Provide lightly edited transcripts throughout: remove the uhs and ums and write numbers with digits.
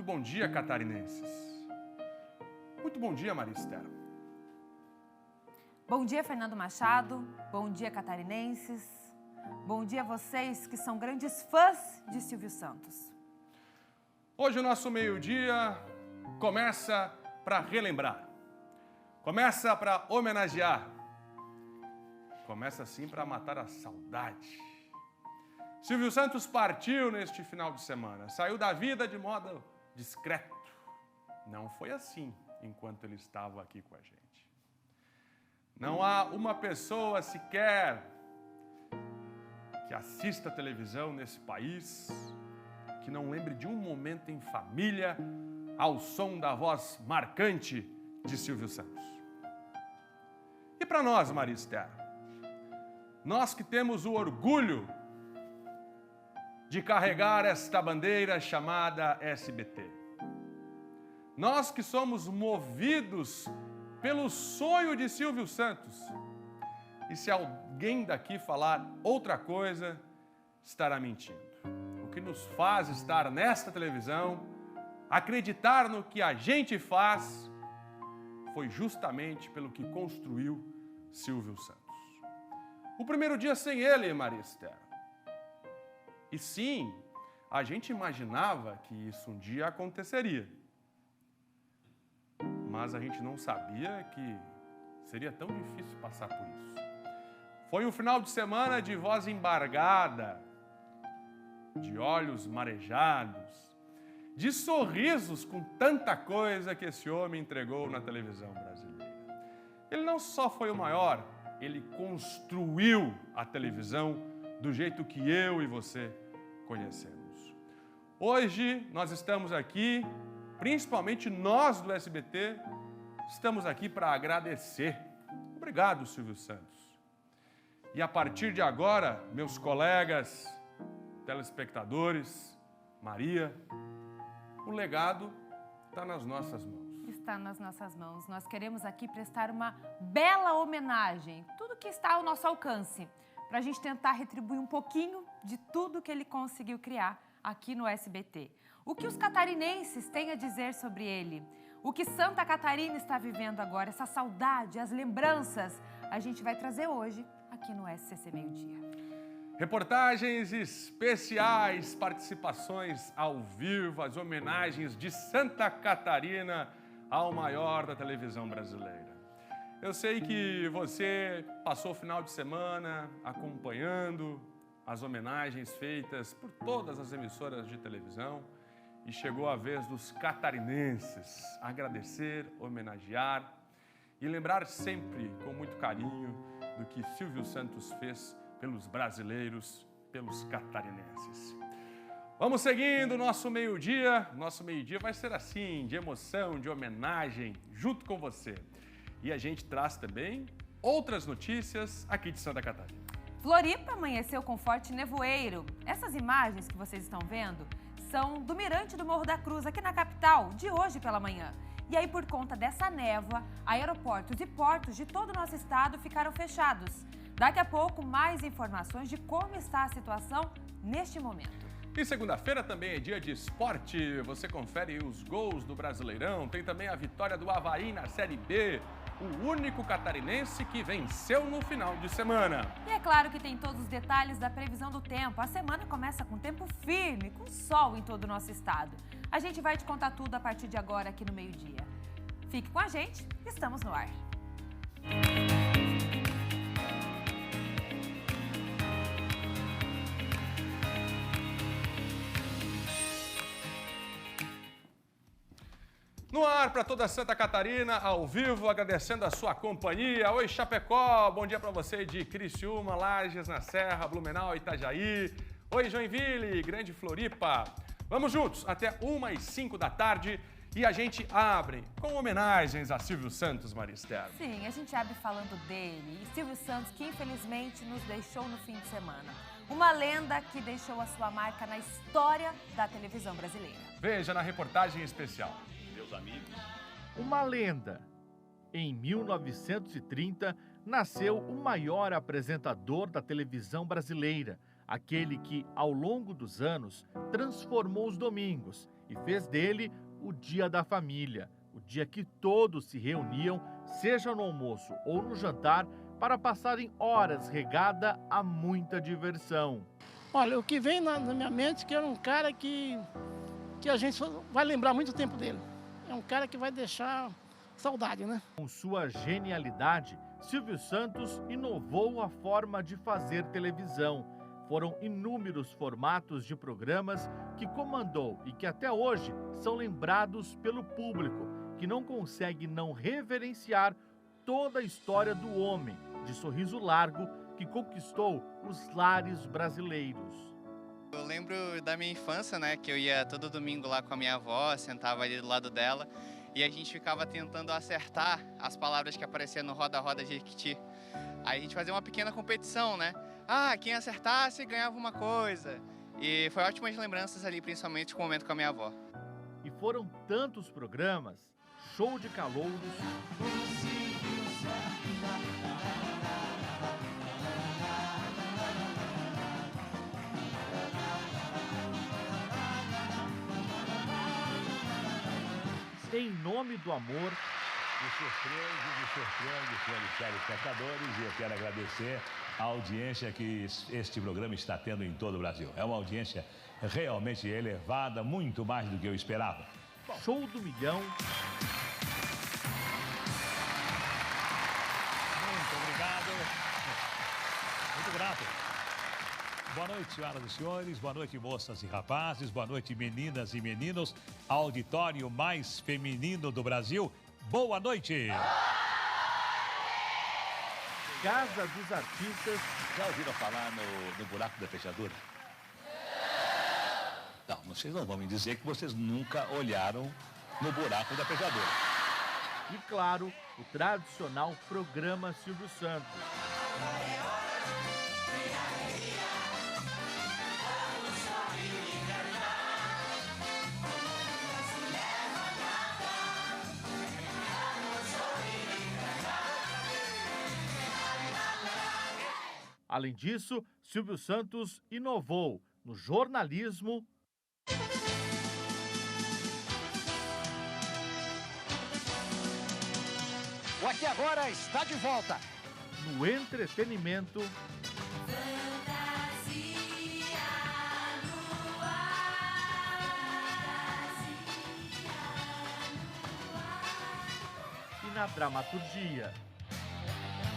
Muito bom dia, catarinenses. Muito bom dia, Maria Esther. Bom dia, Fernando Machado. Bom dia, catarinenses. Bom dia a vocês que são grandes fãs de Silvio Santos. Hoje o nosso meio-dia começa para relembrar, começa para homenagear, começa assim para matar a saudade. Silvio Santos partiu neste final de semana, saiu da vida de modo discreto. Não foi assim enquanto ele estava aqui com a gente. Não há uma pessoa sequer que assista a televisão nesse país que não lembre de um momento em família ao som da voz marcante de Silvio Santos. E para nós, Maria Esther, nós que temos o orgulho de carregar esta bandeira chamada SBT, nós que somos movidos pelo sonho de Silvio Santos, e se alguém daqui falar outra coisa, estará mentindo. O que nos faz estar nesta televisão, acreditar no que a gente faz, foi justamente pelo que construiu Silvio Santos. O primeiro dia sem ele, Maria Esther. E sim, a gente imaginava que isso um dia aconteceria. Mas a gente não sabia que seria tão difícil passar por isso. Foi um final de semana de voz embargada, de olhos marejados, de sorrisos com tanta coisa que esse homem entregou na televisão brasileira. Ele não só foi o maior, ele construiu a televisão do jeito que eu e você conhecemos. Hoje nós estamos aqui, principalmente nós do SBT, estamos aqui para agradecer. Obrigado, Silvio Santos. E a partir de agora, meus colegas, telespectadores, Maria, o legado está nas nossas mãos. Está nas nossas mãos. Nós queremos aqui prestar uma bela homenagem, tudo que está ao nosso alcance, para a gente tentar retribuir um pouquinho de tudo que ele conseguiu criar aqui no SBT. O que os catarinenses têm a dizer sobre ele? O que Santa Catarina está vivendo agora, essa saudade, as lembranças, a gente vai trazer hoje aqui no SCC Meio Dia. Reportagens especiais, participações ao vivo, as homenagens de Santa Catarina ao maior da televisão brasileira. Eu sei que você passou o final de semana acompanhando as homenagens feitas por todas as emissoras de televisão e chegou a vez dos catarinenses agradecer, homenagear e lembrar sempre com muito carinho do que Silvio Santos fez pelos brasileiros, pelos catarinenses. Vamos seguindo o nosso meio-dia. Nosso meio-dia vai ser assim, de emoção, de homenagem, junto com você. E a gente traz também outras notícias aqui de Santa Catarina. Floripa amanheceu com forte nevoeiro. Essas imagens que vocês estão vendo são do mirante do Morro da Cruz, aqui na capital, de hoje pela manhã. E aí, por conta dessa névoa, aeroportos e portos de todo o nosso estado ficaram fechados. Daqui a pouco, mais informações de como está a situação neste momento. E segunda-feira também é dia de esporte. Você confere os gols do Brasileirão. Tem também a vitória do Avaí na Série B. O único catarinense que venceu no final de semana. E é claro que tem todos os detalhes da previsão do tempo. A semana começa com tempo firme, com sol em todo o nosso estado. A gente vai te contar tudo a partir de agora aqui no meio-dia. Fique com a gente, estamos no ar. No ar para toda Santa Catarina, ao vivo, agradecendo a sua companhia. Oi, Chapecó, bom dia para você de Criciúma, Lages, na Serra, Blumenau, Itajaí. Oi, Joinville, Grande Floripa. Vamos juntos até 1h05 da tarde e a gente abre com homenagens a Silvio Santos, Maria Esther. Sim, a gente abre falando dele. E Silvio Santos, que infelizmente nos deixou no fim de semana. Uma lenda que deixou a sua marca na história da televisão brasileira. Veja na reportagem especial. Amigos. Uma lenda. Em 1930, nasceu o maior apresentador da televisão brasileira, aquele que, ao longo dos anos, transformou os domingos e fez dele o dia da família, o dia que todos se reuniam, seja no almoço ou no jantar, para passarem horas regada a muita diversão. Olha, o que vem na minha mente é que era um cara que a gente vai lembrar muito tempo dele. É um cara que vai deixar saudade, né? Com sua genialidade, Silvio Santos inovou a forma de fazer televisão. Foram inúmeros formatos de programas que comandou e que até hoje são lembrados pelo público, que não consegue não reverenciar toda a história do homem de sorriso largo que conquistou os lares brasileiros. Eu lembro da minha infância, né, que eu ia todo domingo lá com a minha avó, sentava ali do lado dela e a gente ficava tentando acertar as palavras que apareciam no Roda Roda Jequiti. Aí a gente fazia uma pequena competição, né? Quem acertasse ganhava uma coisa. E foi ótimas lembranças ali, principalmente com o momento com a minha avó. E foram tantos programas, show de calouros, Em Nome do Amor. Me surpreende, senhores telespectadores, e eu quero agradecer a audiência que este programa está tendo em todo o Brasil. É uma audiência realmente elevada, muito mais do que eu esperava. Show do Milhão. Muito obrigado. Muito grato. Boa noite, senhoras e senhores. Boa noite, moças e rapazes. Boa noite, meninas e meninos. Auditório mais feminino do Brasil. Boa noite. Casa dos Artistas. Já ouviram falar no buraco da fechadura? Não, vocês não vão me dizer que vocês nunca olharam no buraco da fechadura. E, claro, o tradicional programa Silvio Santos. Além disso, Silvio Santos inovou no jornalismo, O Aqui Agora está de volta. no entretenimento e na dramaturgia.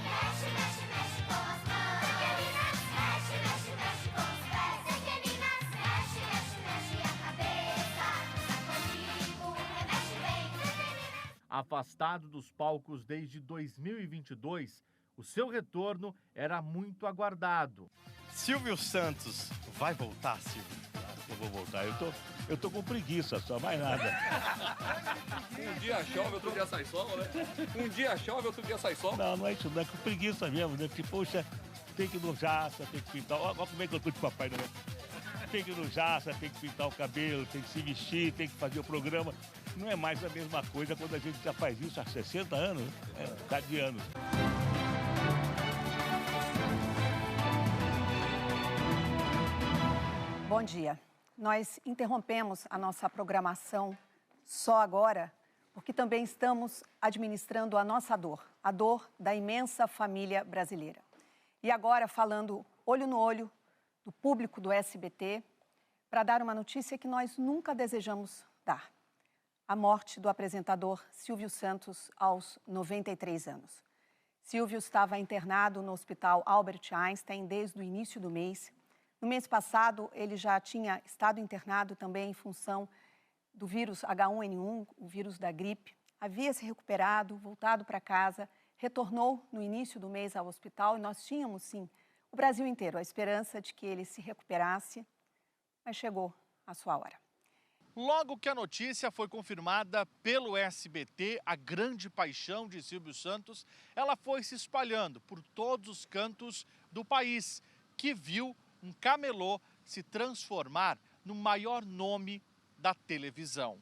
Mexe, mexe, mexe com as mãos. Pequeninas, mexe, mexe, mexe com os pés. Pequeninas, mexe, mexe, mexe a cabeça. Tá comigo, remexe bem. Pequeninas. Afastado dos palcos desde 2022, o seu retorno era muito aguardado. Silvio Santos vai voltar, Silvio? Eu vou voltar. Eu tô com preguiça, só mais nada. Um dia chove, outro dia sai sol, né? Um dia chove, outro dia sai sol. Não, não é isso, não é com preguiça mesmo, né? Que, poxa, tem que ir no jaça, tem que pintar. Olha como é que eu tô de Papai Noel. Tem que ir no jaça, tem que pintar o cabelo, tem que se vestir, tem que fazer o programa. Não é mais a mesma coisa quando a gente já faz isso há 60 anos, é um bocado de anos. Bom dia. Nós interrompemos a nossa programação só agora, porque também estamos administrando a nossa dor, a dor da imensa família brasileira. E agora, falando olho no olho do público do SBT, para dar uma notícia que nós nunca desejamos dar: a morte do apresentador Silvio Santos aos 93 anos. Silvio estava internado no Hospital Albert Einstein desde o início do mês. No mês passado, ele já tinha estado internado também em função do vírus H1N1, o vírus da gripe. Havia se recuperado, voltado para casa, retornou no início do mês ao hospital e nós tínhamos, sim, o Brasil inteiro, a esperança de que ele se recuperasse, mas chegou a sua hora. Logo que a notícia foi confirmada pelo SBT, a grande paixão de Silvio Santos, ela foi se espalhando por todos os cantos do país, que viu um camelô se transformar no maior nome da televisão.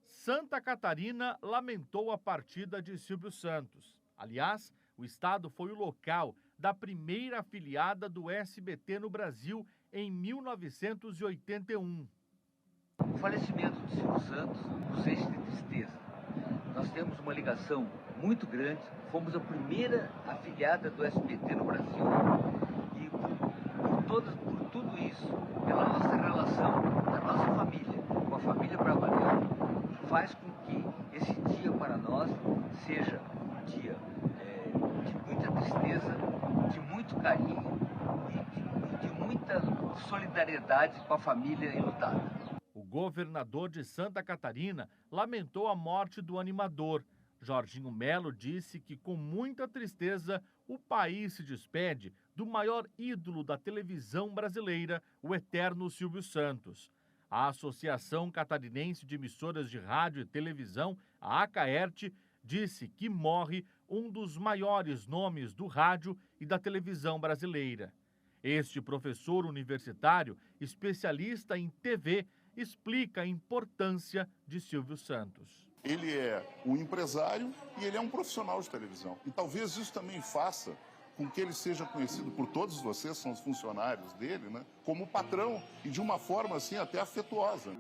Santa Catarina lamentou a partida de Silvio Santos. Aliás, o estado foi o local da primeira afiliada do SBT no Brasil em 1981. O falecimento de Silvio Santos nos enche de tristeza. Nós temos uma ligação muito grande, fomos a primeira afiliada do SBT no Brasil e por tudo isso, pela nossa relação da nossa família com a família Bravanel, faz com que esse dia para nós seja um dia de muita tristeza, de muito carinho e de muita solidariedade com a família enlutada. O governador de Santa Catarina lamentou a morte do animador. Jorginho Melo disse que, com muita tristeza, o país se despede do maior ídolo da televisão brasileira, o eterno Silvio Santos. A Associação Catarinense de Emissoras de Rádio e Televisão, a ACAERT, disse que morre um dos maiores nomes do rádio e da televisão brasileira. Este professor universitário, especialista em TV, explica a importância de Silvio Santos. Ele é um empresário e ele é um profissional de televisão. E talvez isso também faça com que ele seja conhecido por todos vocês, são os funcionários dele, né, como patrão e de uma forma assim até afetuosa.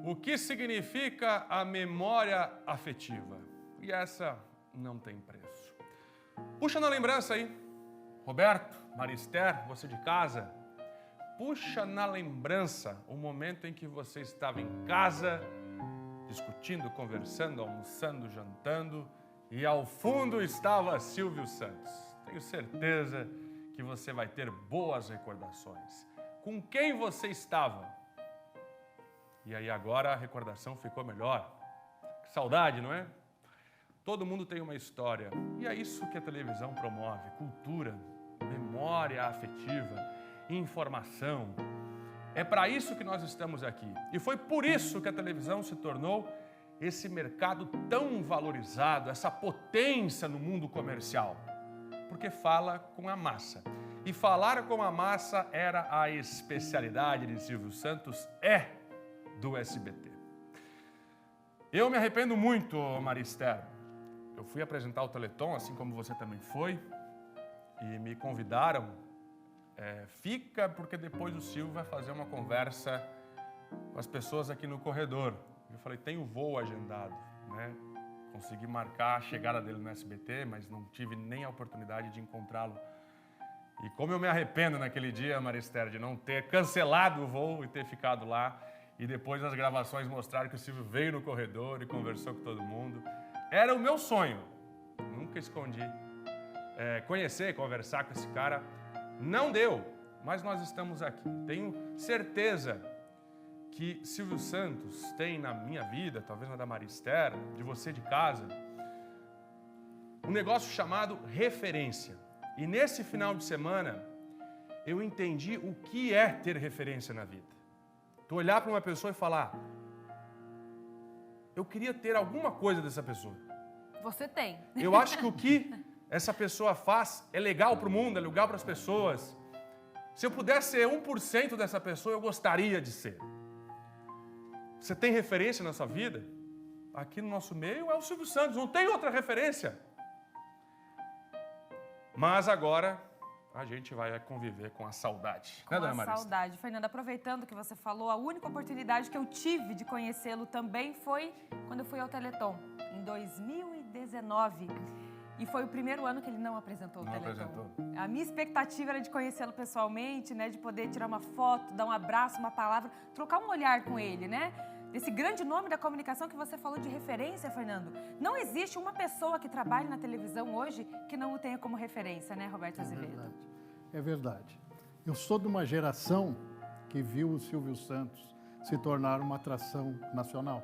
O que significa a memória afetiva? E essa não tem preço. Puxa na lembrança aí. Roberto, Marister, você de casa. Puxa na lembrança o momento em que você estava em casa, discutindo, conversando, almoçando, jantando, e ao fundo estava Silvio Santos. Tenho certeza que você vai ter boas recordações. Com quem você estava? E aí agora a recordação ficou melhor. Que saudade, não é? Todo mundo tem uma história. E é isso que a televisão promove. Cultura, memória afetiva, informação. É para isso que nós estamos aqui. E foi por isso que a televisão se tornou esse mercado tão valorizado, essa potência no mundo comercial. Porque fala com a massa. E falar com a massa era a especialidade de Silvio Santos, do SBT. Eu me arrependo muito, Marister. Eu fui apresentar o Teleton, assim como você também foi, e me convidaram. Fica, porque depois o Silvio vai fazer uma conversa com as pessoas aqui no corredor. Eu falei, tenho voo agendado, né? Consegui marcar a chegada dele no SBT, mas não tive nem a oportunidade de encontrá-lo. E como eu me arrependo naquele dia, Marister, de não ter cancelado o voo e ter ficado lá. E depois as gravações mostraram que o Silvio veio no corredor e conversou com todo mundo. Era o meu sonho. Nunca escondi. Conhecer, conversar com esse cara. Não deu, mas nós estamos aqui. Tenho certeza que Silvio Santos tem na minha vida, talvez na da Marister, de você de casa, um negócio chamado referência. E nesse final de semana, eu entendi o que é ter referência na vida. Tu olhar para uma pessoa e falar, eu queria ter alguma coisa dessa pessoa. Você tem. Eu acho que o que essa pessoa faz é legal para o mundo, é legal para as pessoas. Se eu pudesse ser 1% dessa pessoa, eu gostaria de ser. Você tem referência na sua vida? Aqui no nosso meio é o Silvio Santos, não tem outra referência. Mas agora a gente vai conviver com a saudade. Com a saudade. Fernanda, aproveitando que você falou, a única oportunidade que eu tive de conhecê-lo também foi quando eu fui ao Teleton, em 2019. E foi o primeiro ano que ele não apresentou o Teleton. A minha expectativa era de conhecê-lo pessoalmente, né? De poder tirar uma foto, dar um abraço, uma palavra, trocar um olhar com ele, né? Desse grande nome da comunicação que você falou de referência, Fernando. Não existe uma pessoa que trabalhe na televisão hoje que não o tenha como referência, né, Roberto Azevedo? É verdade. Eu sou de uma geração que viu o Silvio Santos se tornar uma atração nacional,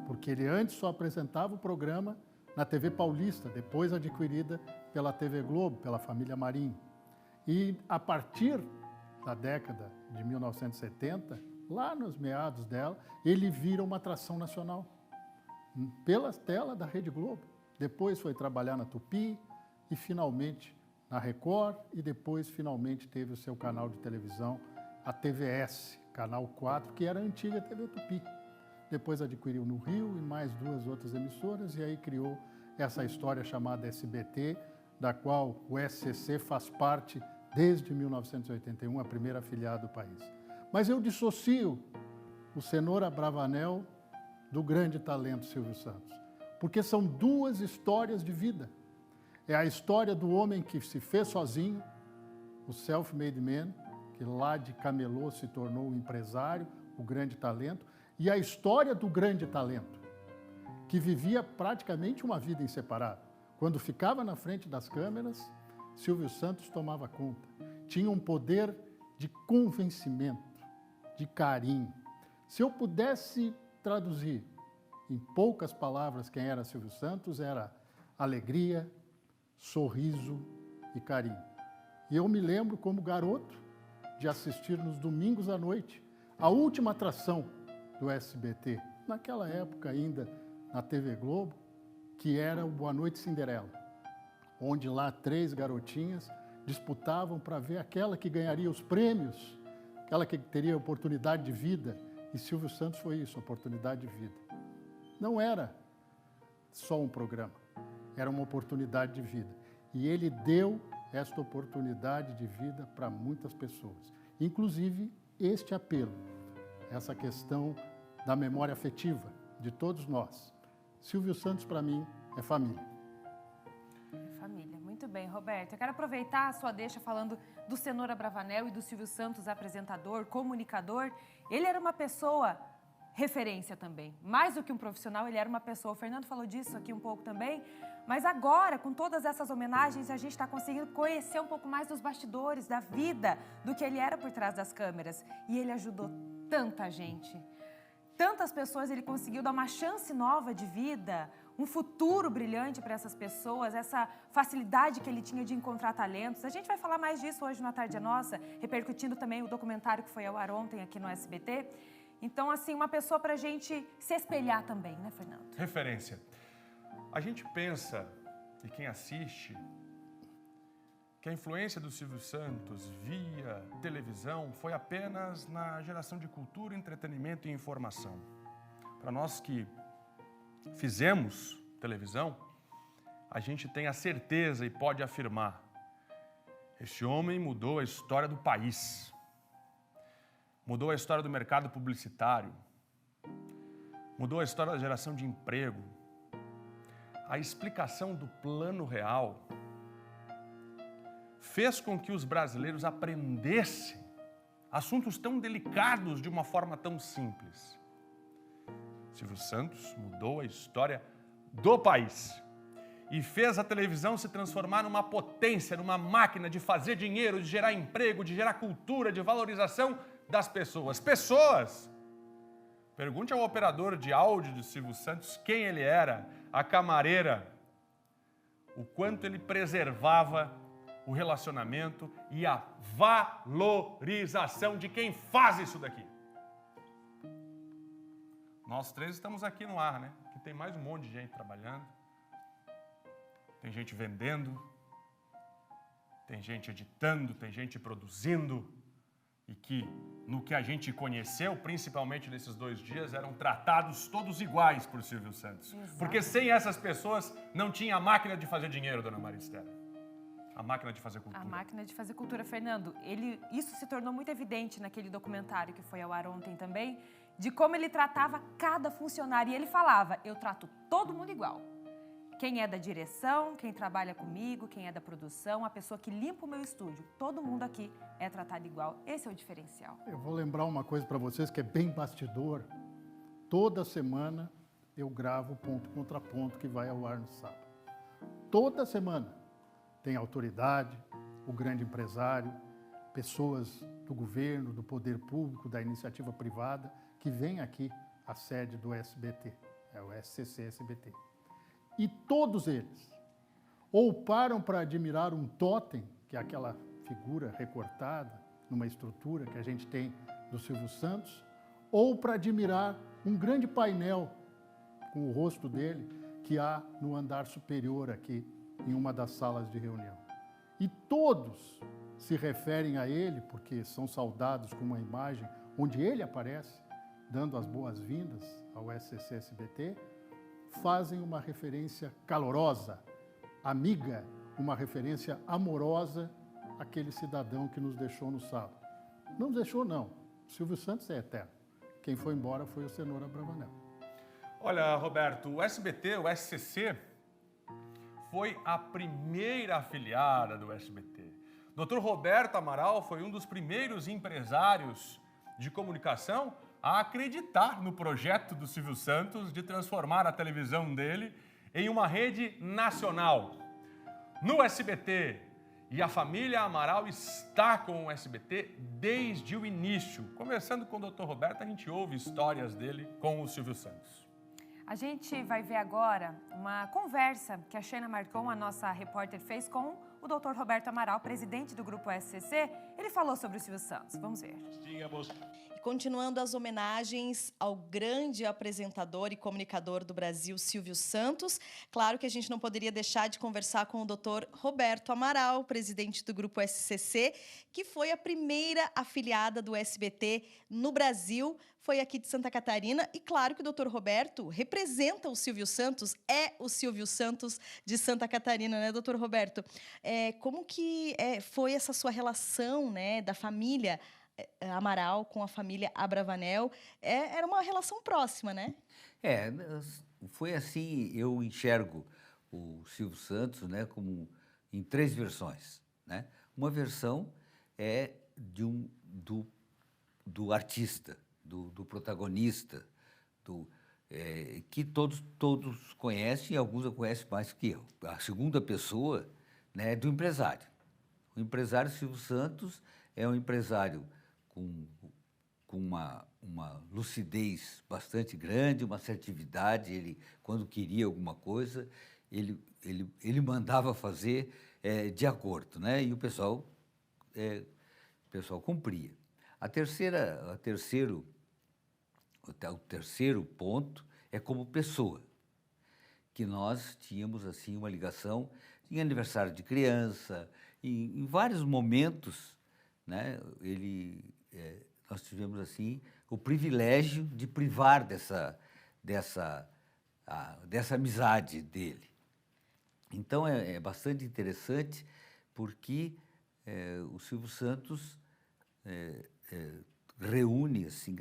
porque ele antes só apresentava o programa na TV Paulista, depois adquirida pela TV Globo, pela família Marinho. E a partir da década de 1970, lá nos meados dela, ele vira uma atração nacional, pela tela da Rede Globo. Depois foi trabalhar na Tupi e finalmente na Record, e depois finalmente teve o seu canal de televisão, a TVS, Canal 4, que era a antiga TV Tupi. Depois adquiriu no Rio e mais 2 outras emissoras, e aí criou essa história chamada SBT, da qual o SCC faz parte desde 1981, a primeira afiliada do país. Mas eu dissocio o Cenoura Bravanel do grande talento Silvio Santos, porque são 2 histórias de vida. É a história do homem que se fez sozinho, o self-made man, que lá de camelô se tornou um empresário, o grande talento, e a história do grande talento, que vivia praticamente uma vida inseparável. Quando ficava na frente das câmeras, Silvio Santos tomava conta. Tinha um poder de convencimento, de carinho. Se eu pudesse traduzir em poucas palavras quem era Silvio Santos, era alegria, sorriso e carinho. E eu me lembro, como garoto, de assistir nos domingos à noite a última atração do SBT, naquela época ainda na TV Globo, que era o Boa Noite Cinderela, onde lá 3 garotinhas disputavam para ver aquela que ganharia os prêmios, aquela que teria oportunidade de vida, e Silvio Santos foi isso, oportunidade de vida. Não era só um programa, era uma oportunidade de vida. E ele deu esta oportunidade de vida para muitas pessoas. Inclusive, este apelo, essa questão da memória afetiva de todos nós. Silvio Santos, para mim, é família. Família, muito bem, Roberto. Eu quero aproveitar a sua deixa falando do Cenoura Bravanel e do Silvio Santos, apresentador, comunicador. Ele era uma pessoa referência também. Mais do que um profissional, ele era uma pessoa. O Fernando falou disso aqui um pouco também. Mas agora, com todas essas homenagens, a gente está conseguindo conhecer um pouco mais dos bastidores, da vida, do que ele era por trás das câmeras. E ele ajudou tanta gente. Tantas pessoas, ele conseguiu dar uma chance nova de vida, um futuro brilhante para essas pessoas, essa facilidade que ele tinha de encontrar talentos. A gente vai falar mais disso hoje na Tarde é Nossa, repercutindo também o documentário que foi ao ar ontem aqui no SBT. Então, assim, uma pessoa para a gente se espelhar também, né, Fernando? Referência. A gente pensa, e quem assiste, que a influência do Silvio Santos via televisão foi apenas na geração de cultura, entretenimento e informação. Para nós que fizemos televisão, a gente tem a certeza e pode afirmar: esse homem mudou a história do país. Mudou a história do mercado publicitário, mudou a história da geração de emprego, a explicação do Plano Real, fez com que os brasileiros aprendessem assuntos tão delicados de uma forma tão simples. Silvio Santos mudou a história do país e fez a televisão se transformar numa potência, numa máquina de fazer dinheiro, de gerar emprego, de gerar cultura, de valorização das pessoas. Pessoas! Pergunte ao operador de áudio de Silvio Santos quem ele era, a camareira, o quanto ele preservava o relacionamento e a valorização de quem faz isso daqui. Nós 3 estamos aqui no ar, né? Que tem mais um monte de gente trabalhando, tem gente vendendo, tem gente editando, tem gente produzindo, e que, no que a gente conheceu, principalmente nesses 2 dias, eram tratados todos iguais por Silvio Santos. Exato. Porque sem essas pessoas não tinha a máquina de fazer dinheiro, dona Maristela. A máquina de fazer cultura. A máquina de fazer cultura, Fernando. Isso se tornou muito evidente naquele documentário que foi ao ar ontem também, de como ele tratava cada funcionário. E ele falava: eu trato todo mundo igual. Quem é da direção, quem trabalha comigo, quem é da produção, a pessoa que limpa o meu estúdio. Todo mundo aqui é tratado igual. Esse é o diferencial. Eu vou lembrar uma coisa para vocês que é bem bastidor. Toda semana eu gravo Ponto Contra Ponto, que vai ao ar no sábado. Toda semana tem autoridade, o grande empresário, pessoas do governo, do poder público, da iniciativa privada, que vêm aqui à sede do SBT, o SCC-SBT. E todos eles ou param para admirar um totem, que é aquela figura recortada numa estrutura que a gente tem do Silvio Santos, ou para admirar um grande painel com o rosto dele que há no andar superior aqui, em uma das salas de reunião. E todos se referem a ele, porque são saudados com uma imagem onde ele aparece, dando as boas-vindas ao SCC-SBT, fazem uma referência calorosa, amiga, uma referência amorosa àquele cidadão que nos deixou no sábado. Não nos deixou, não. Silvio Santos é eterno. Quem foi embora foi o Cenoura Bravanel. Olha, Roberto, o SBT, o SCC, foi a primeira afiliada do SBT. Dr. Roberto Amaral foi um dos primeiros empresários de comunicação a acreditar no projeto do Silvio Santos de transformar a televisão dele em uma rede nacional. No SBT, e a família Amaral está com o SBT desde o início. Conversando com o Dr. Roberto, a gente ouve histórias dele com o Silvio Santos. A gente vai ver agora uma conversa que a Sheila Marcon, a nossa repórter, fez com o Dr. Roberto Amaral, presidente do Grupo SCC. Ele falou sobre o Silvio Santos. Vamos ver. Continuando as homenagens ao grande apresentador e comunicador do Brasil, Silvio Santos. Claro que a gente não poderia deixar de conversar com o Dr. Roberto Amaral, presidente do Grupo SCC, que foi a primeira afiliada do SBT no Brasil, foi aqui de Santa Catarina. E claro que o Dr. Roberto representa o Silvio Santos, é o Silvio Santos de Santa Catarina, né, Dr. Roberto? Como que foi essa sua relação, né, da família Amaral com a família Abravanel? Era uma relação próxima, né? Foi assim, eu enxergo o Silvio Santos, né, como em 3 versões, né? Uma versão é do artista, do protagonista, que todos conhecem, e alguns eu conhecem mais que eu. A segunda pessoa, né, é do empresário. O empresário Silvio Santos é um empresário com uma lucidez bastante grande, uma assertividade. Ele, quando queria alguma coisa, ele mandava fazer de acordo, né? E o pessoal cumpria. O terceiro ponto é como pessoa, que nós tínhamos assim uma ligação em aniversário de criança, em vários momentos, né? Nós tivemos assim o privilégio de privar dessa amizade dele. Então é bastante interessante, porque o Silvio Santos reúne assim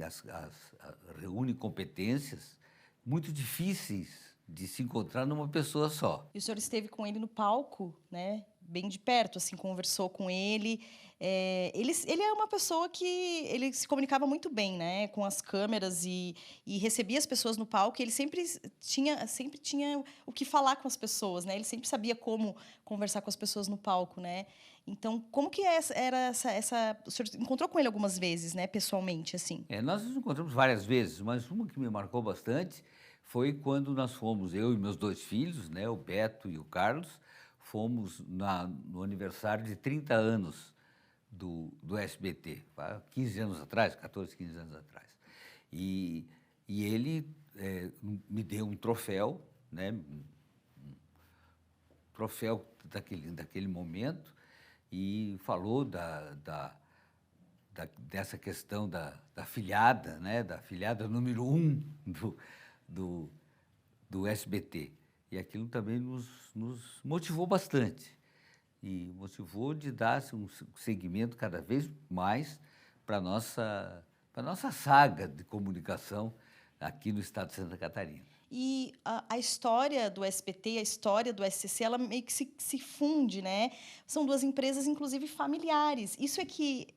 reúne competências muito difíceis de se encontrar numa pessoa só. E o senhor esteve com ele no palco, né? Bem de perto, assim, conversou com ele. Ele é uma pessoa que ele se comunicava muito bem, né, com as câmeras e recebia as pessoas no palco. E ele sempre tinha o que falar com as pessoas, né? Ele sempre sabia como conversar com as pessoas no palco, né? Então, como que era essa... O senhor encontrou com ele algumas vezes, né, pessoalmente, assim? Nós nos encontramos várias vezes, mas uma que me marcou bastante foi quando nós fomos, eu e meus 2 filhos, né, o Beto e o Carlos, fomos no aniversário de 30 anos do SBT, 15 anos atrás, 14, 15 anos atrás. E ele me deu um troféu, né, um troféu daquele momento, e falou dessa questão da afiliada, né, da afiliada número 1 do SBT. E aquilo também nos motivou bastante. E motivou de dar um segmento cada vez mais para a nossa saga de comunicação aqui no estado de Santa Catarina. E a história do SBT, a história do SCC, ela meio que se funde, né? São 2 empresas, inclusive, familiares. Isso é que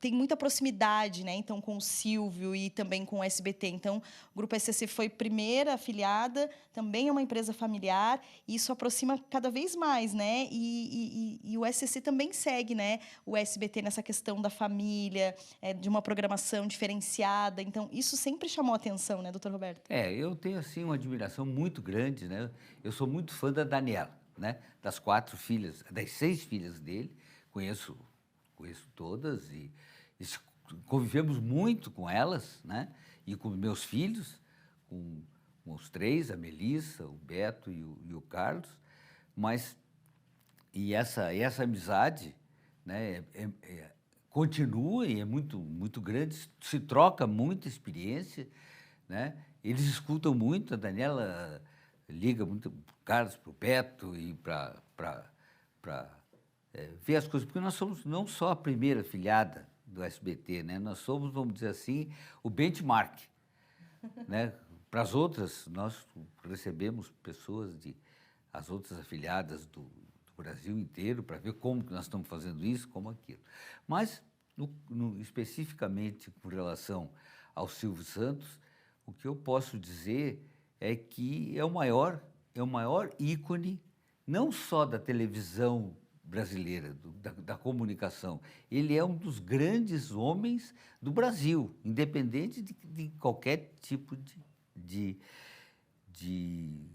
tem muita proximidade, né? Então, com o Silvio e também com o SBT. Então, o Grupo SCC foi primeira afiliada, também é uma empresa familiar, e isso aproxima cada vez mais, né? E o SCC também segue, né? O SBT nessa questão da família, de uma programação diferenciada. Então, isso sempre chamou atenção, né, doutor Roberto? Eu tenho, assim, uma admiração muito grande, né? Eu sou muito fã da Daniela, né? Das 4 filhas, das 6 filhas dele, conheço todas e convivemos muito com elas, né? E com meus filhos, com os 3, a Melissa, o Beto e o Carlos. E essa amizade, né, continua e é muito, muito grande, se troca muita experiência, né? Eles escutam muito, a Daniela liga muito para o Carlos, para o Beto e para ver as coisas, porque nós somos não só a primeira afiliada do SBT, né? Nós somos, vamos dizer assim, o benchmark, né? Para as outras, nós recebemos pessoas as outras afiliadas do Brasil inteiro para ver como que nós estamos fazendo isso, como aquilo. Mas, especificamente com relação ao Silvio Santos, o que eu posso dizer é que é o maior ícone, não só da televisão brasileira, da comunicação. Ele é um dos grandes homens do Brasil, independente de qualquer tipo de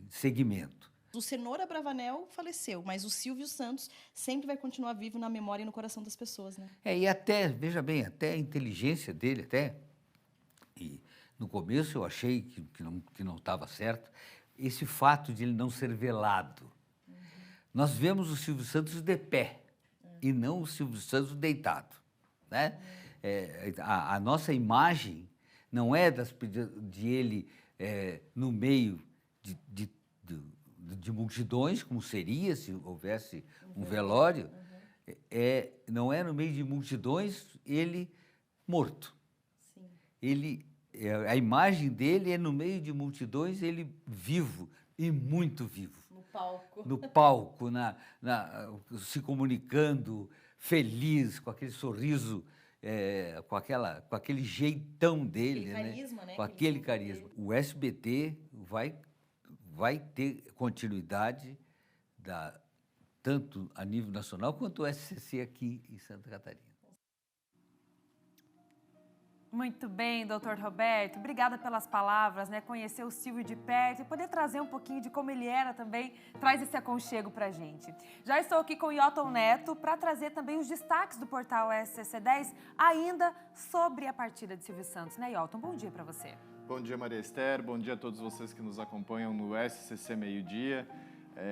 segmento. O Cenoura Bravanel faleceu, mas o Silvio Santos sempre vai continuar vivo na memória e no coração das pessoas, né? E até, veja bem, até a inteligência dele, e no começo eu achei que não estava certo, esse fato de ele não ser velado. Nós vemos o Silvio Santos de pé e não o Silvio Santos deitado, né? A nossa imagem não é de ele no meio de multidões, como seria se houvesse um velório, não é no meio de multidões ele morto. Sim. A imagem dele é no meio de multidões, ele vivo e muito vivo. No palco, se comunicando, feliz, com aquele sorriso, com aquele jeitão dele, carisma, né? Com aquele carisma. O SBT vai ter continuidade tanto a nível nacional quanto o SCC aqui em Santa Catarina. Muito bem, doutor Roberto. Obrigada pelas palavras, né? Conhecer o Silvio de perto e poder trazer um pouquinho de como ele era também, traz esse aconchego pra gente. Já estou aqui com o Yotton Neto para trazer também os destaques do portal SCC10, ainda sobre a partida de Silvio Santos, né, Yotton? Bom dia para você. Bom dia, Maria Esther. Bom dia a todos vocês que nos acompanham no SCC Meio-Dia.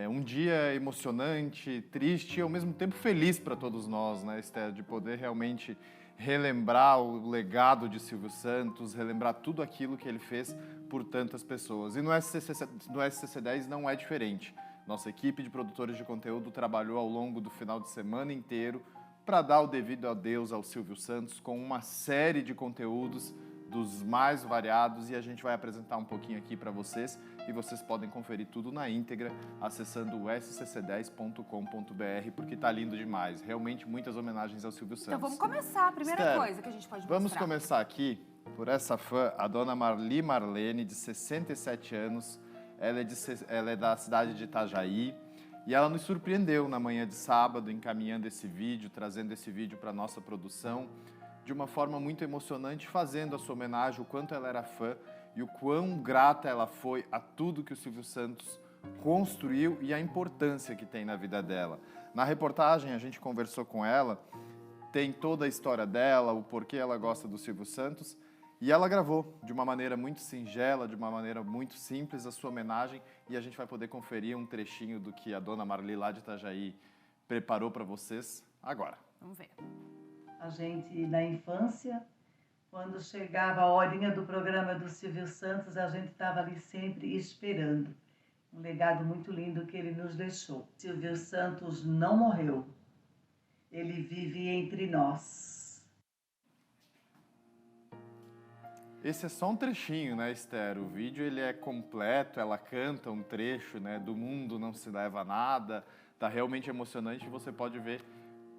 Um dia emocionante, triste e ao mesmo tempo feliz para todos nós, né, Esther? De poder realmente relembrar o legado de Silvio Santos, relembrar tudo aquilo que ele fez por tantas pessoas. E no SCC10 não é diferente. Nossa equipe de produtores de conteúdo trabalhou ao longo do final de semana inteiro para dar o devido adeus ao Silvio Santos com uma série de conteúdos dos mais variados, e a gente vai apresentar um pouquinho aqui para vocês, e vocês podem conferir tudo na íntegra acessando o scc10.com.br, porque tá lindo demais. Realmente muitas homenagens ao Silvio Santos. Então vamos começar. A primeira coisa que a gente pode mostrar. Vamos começar aqui por essa fã, a dona Marli Marlene, de 67 anos. Ela é da cidade de Itajaí. E ela nos surpreendeu na manhã de sábado, encaminhando esse vídeo, trazendo esse vídeo para a nossa produção, de uma forma muito emocionante, fazendo a sua homenagem, o quanto ela era fã e o quão grata ela foi a tudo que o Silvio Santos construiu e a importância que tem na vida dela. Na reportagem, a gente conversou com ela, tem toda a história dela, o porquê ela gosta do Silvio Santos, e ela gravou de uma maneira muito singela, de uma maneira muito simples, a sua homenagem, e a gente vai poder conferir um trechinho do que a dona Marli, lá de Itajaí, preparou para vocês agora. Vamos ver. A gente, na infância, quando chegava a horinha do programa do Silvio Santos, a gente estava ali sempre esperando. Um legado muito lindo que ele nos deixou. Silvio Santos não morreu. Ele vive entre nós. Esse é só um trechinho, né, Esther? O vídeo ele é completo, ela canta um trecho, né, do mundo não se leva a nada. Tá realmente emocionante e você pode ver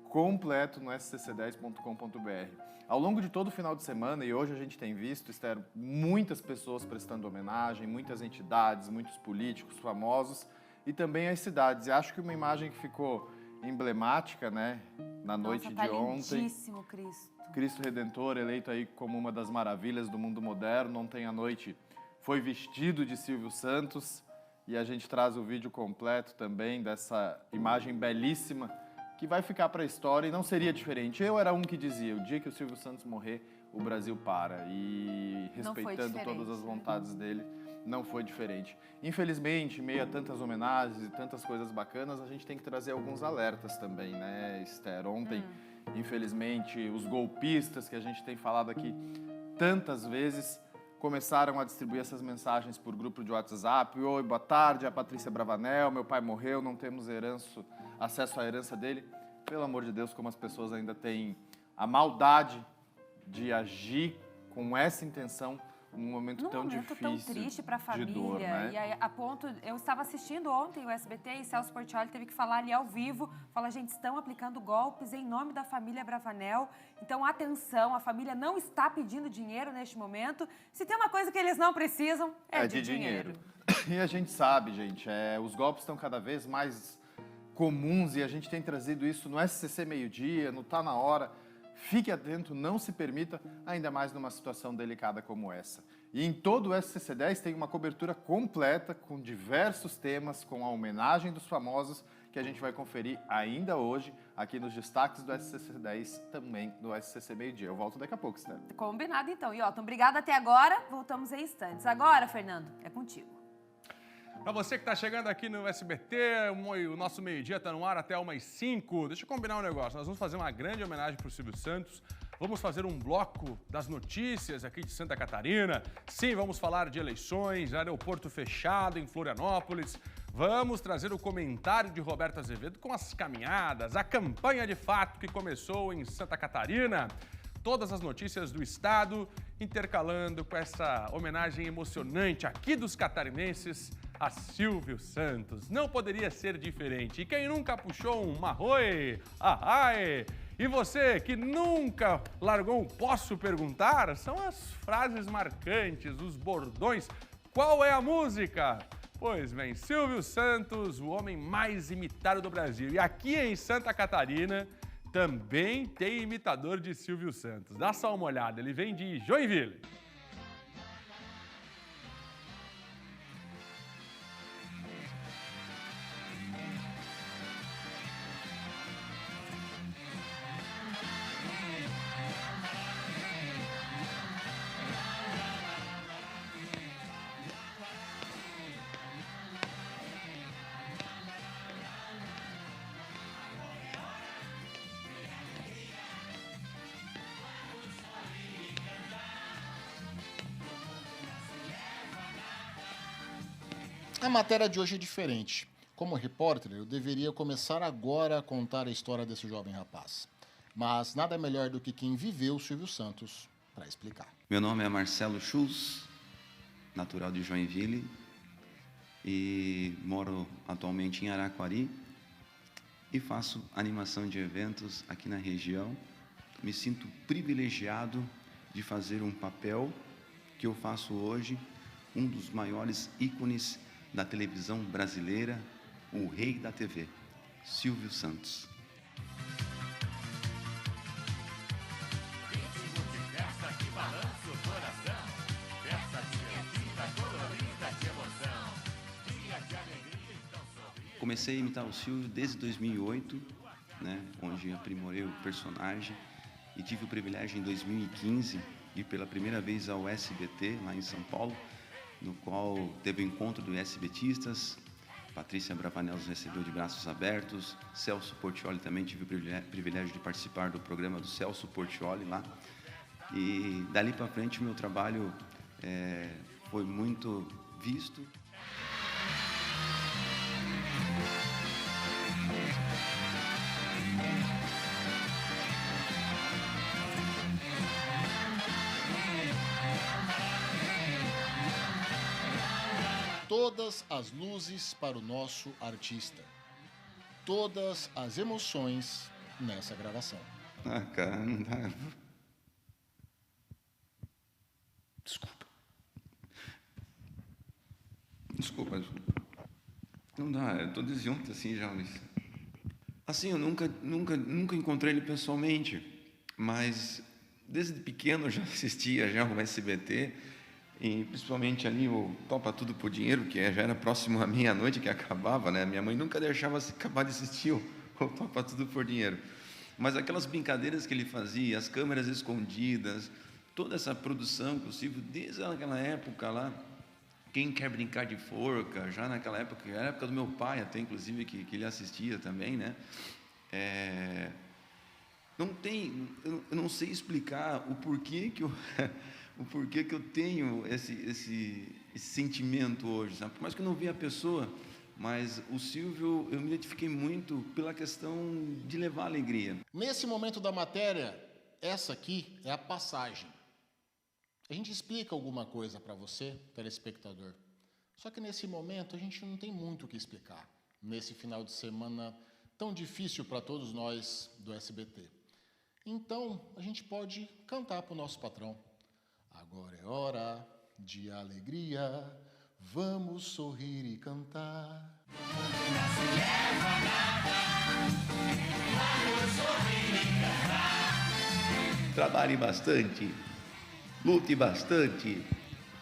completo no scc10.com.br. Ao longo de todo o final de semana, e hoje a gente tem visto, Esther, muitas pessoas prestando homenagem, muitas entidades, muitos políticos famosos e também as cidades. E acho que uma imagem que ficou emblemática, né, na noite de ontem. Lindíssimo, Cristo. Cristo Redentor, eleito aí como uma das maravilhas do mundo moderno. Ontem à noite foi vestido de Silvio Santos e a gente traz o vídeo completo também dessa imagem belíssima que vai ficar para a história e não seria diferente. Eu era um que dizia, o dia que o Silvio Santos morrer, o Brasil para. E respeitando todas as vontades dele, não foi diferente. Infelizmente, em meio a tantas homenagens e tantas coisas bacanas, a gente tem que trazer alguns alertas também, né, Esther? Ontem, infelizmente, os golpistas que a gente tem falado aqui tantas vezes começaram a distribuir essas mensagens por grupo de WhatsApp. Oi, boa tarde, a Patrícia Bravanel, meu pai morreu, não temos acesso à herança dele. Pelo amor de Deus, como as pessoas ainda têm a maldade de agir com essa intenção num momento tão difícil, tão triste para a família. De dor, né? E aí, a ponto, eu estava assistindo ontem o SBT e Celso Portiolli teve que falar ali ao vivo, falar, gente, estão aplicando golpes em nome da família Bravanel. Então, atenção, a família não está pedindo dinheiro neste momento. Se tem uma coisa que eles não precisam, é de dinheiro. E a gente sabe, gente, os golpes estão cada vez mais comuns e a gente tem trazido isso no SCC Meio-Dia, no Tá Na Hora. Fique atento, não se permita, ainda mais numa situação delicada como essa. E em todo o SCC10 tem uma cobertura completa, com diversos temas, com a homenagem dos famosos, que a gente vai conferir ainda hoje, aqui nos destaques do SCC10, também do SCC Meio-Dia. Eu volto daqui a pouco, Esther. Combinado, então. E, Otton, obrigada até agora. Voltamos em instantes. Agora, Fernando, é contigo. Para você que está chegando aqui no SBT, o nosso meio-dia está no ar até umas 5. Deixa eu combinar um negócio. Nós vamos fazer uma grande homenagem para o Silvio Santos. Vamos fazer um bloco das notícias aqui de Santa Catarina. Sim, vamos falar de eleições, aeroporto fechado em Florianópolis. Vamos trazer o comentário de Roberto Azevedo com as caminhadas, a campanha de fato que começou em Santa Catarina. Todas as notícias do estado, intercalando com essa homenagem emocionante aqui dos catarinenses a Silvio Santos. Não poderia ser diferente. E quem nunca puxou um marroi, ahai? E você que nunca largou um posso perguntar? São as frases marcantes, os bordões. Qual é a música? Pois bem, Silvio Santos, o homem mais imitado do Brasil. E aqui em Santa Catarina também tem imitador de Silvio Santos. Dá só uma olhada, ele vem de Joinville. A matéria de hoje é diferente. Como repórter, eu deveria começar agora a contar a história desse jovem rapaz. Mas nada melhor do que quem viveu o Silvio Santos para explicar. Meu nome é Marcelo Schulz, natural de Joinville, e moro atualmente em Araquari e faço animação de eventos aqui na região. Me sinto privilegiado de fazer um papel que eu faço hoje, um dos maiores ícones da televisão brasileira, o rei da TV, Silvio Santos. Comecei a imitar o Silvio desde 2008, né, onde aprimorei o personagem e tive o privilégio em 2015 de ir pela primeira vez ao SBT, lá em São Paulo, no qual teve o encontro dos SBTistas. Patrícia Bravanel nos recebeu de braços abertos. Celso Portiolli também tive o privilégio de participar do programa do Celso Portiolli lá. E dali para frente o meu trabalho foi muito visto. Todas as luzes para o nosso artista. Todas as emoções nessa gravação. Ah, cara, não dá. Desculpa. Não dá, eu tô desjunto assim já, Luiz. Assim, eu nunca encontrei ele pessoalmente, mas desde pequeno eu já assistia já o SBT, e principalmente ali o Topa Tudo por Dinheiro, que já era próximo à meia-noite que acabava, né? Minha mãe nunca deixava acabar de assistir o Topa Tudo por Dinheiro. Mas aquelas brincadeiras que ele fazia, as câmeras escondidas, toda essa produção que o Silvio, desde aquela época lá, Quem Quer Brincar de Forca, já naquela época, era a época do meu pai até, inclusive, que ele assistia também, né? Eu não sei explicar o porquê que eu tenho esse sentimento hoje, sabe? Por mais que eu não vi a pessoa, mas o Silvio, eu me identifiquei muito pela questão de levar alegria. Nesse momento da matéria, essa aqui é a passagem. A gente explica alguma coisa para você, telespectador. Só que nesse momento a gente não tem muito o que explicar. Nesse final de semana tão difícil para todos nós do SBT. Então a gente pode cantar para o nosso patrão. Agora é hora de alegria, vamos sorrir e cantar. Trabalhe bastante, lute bastante,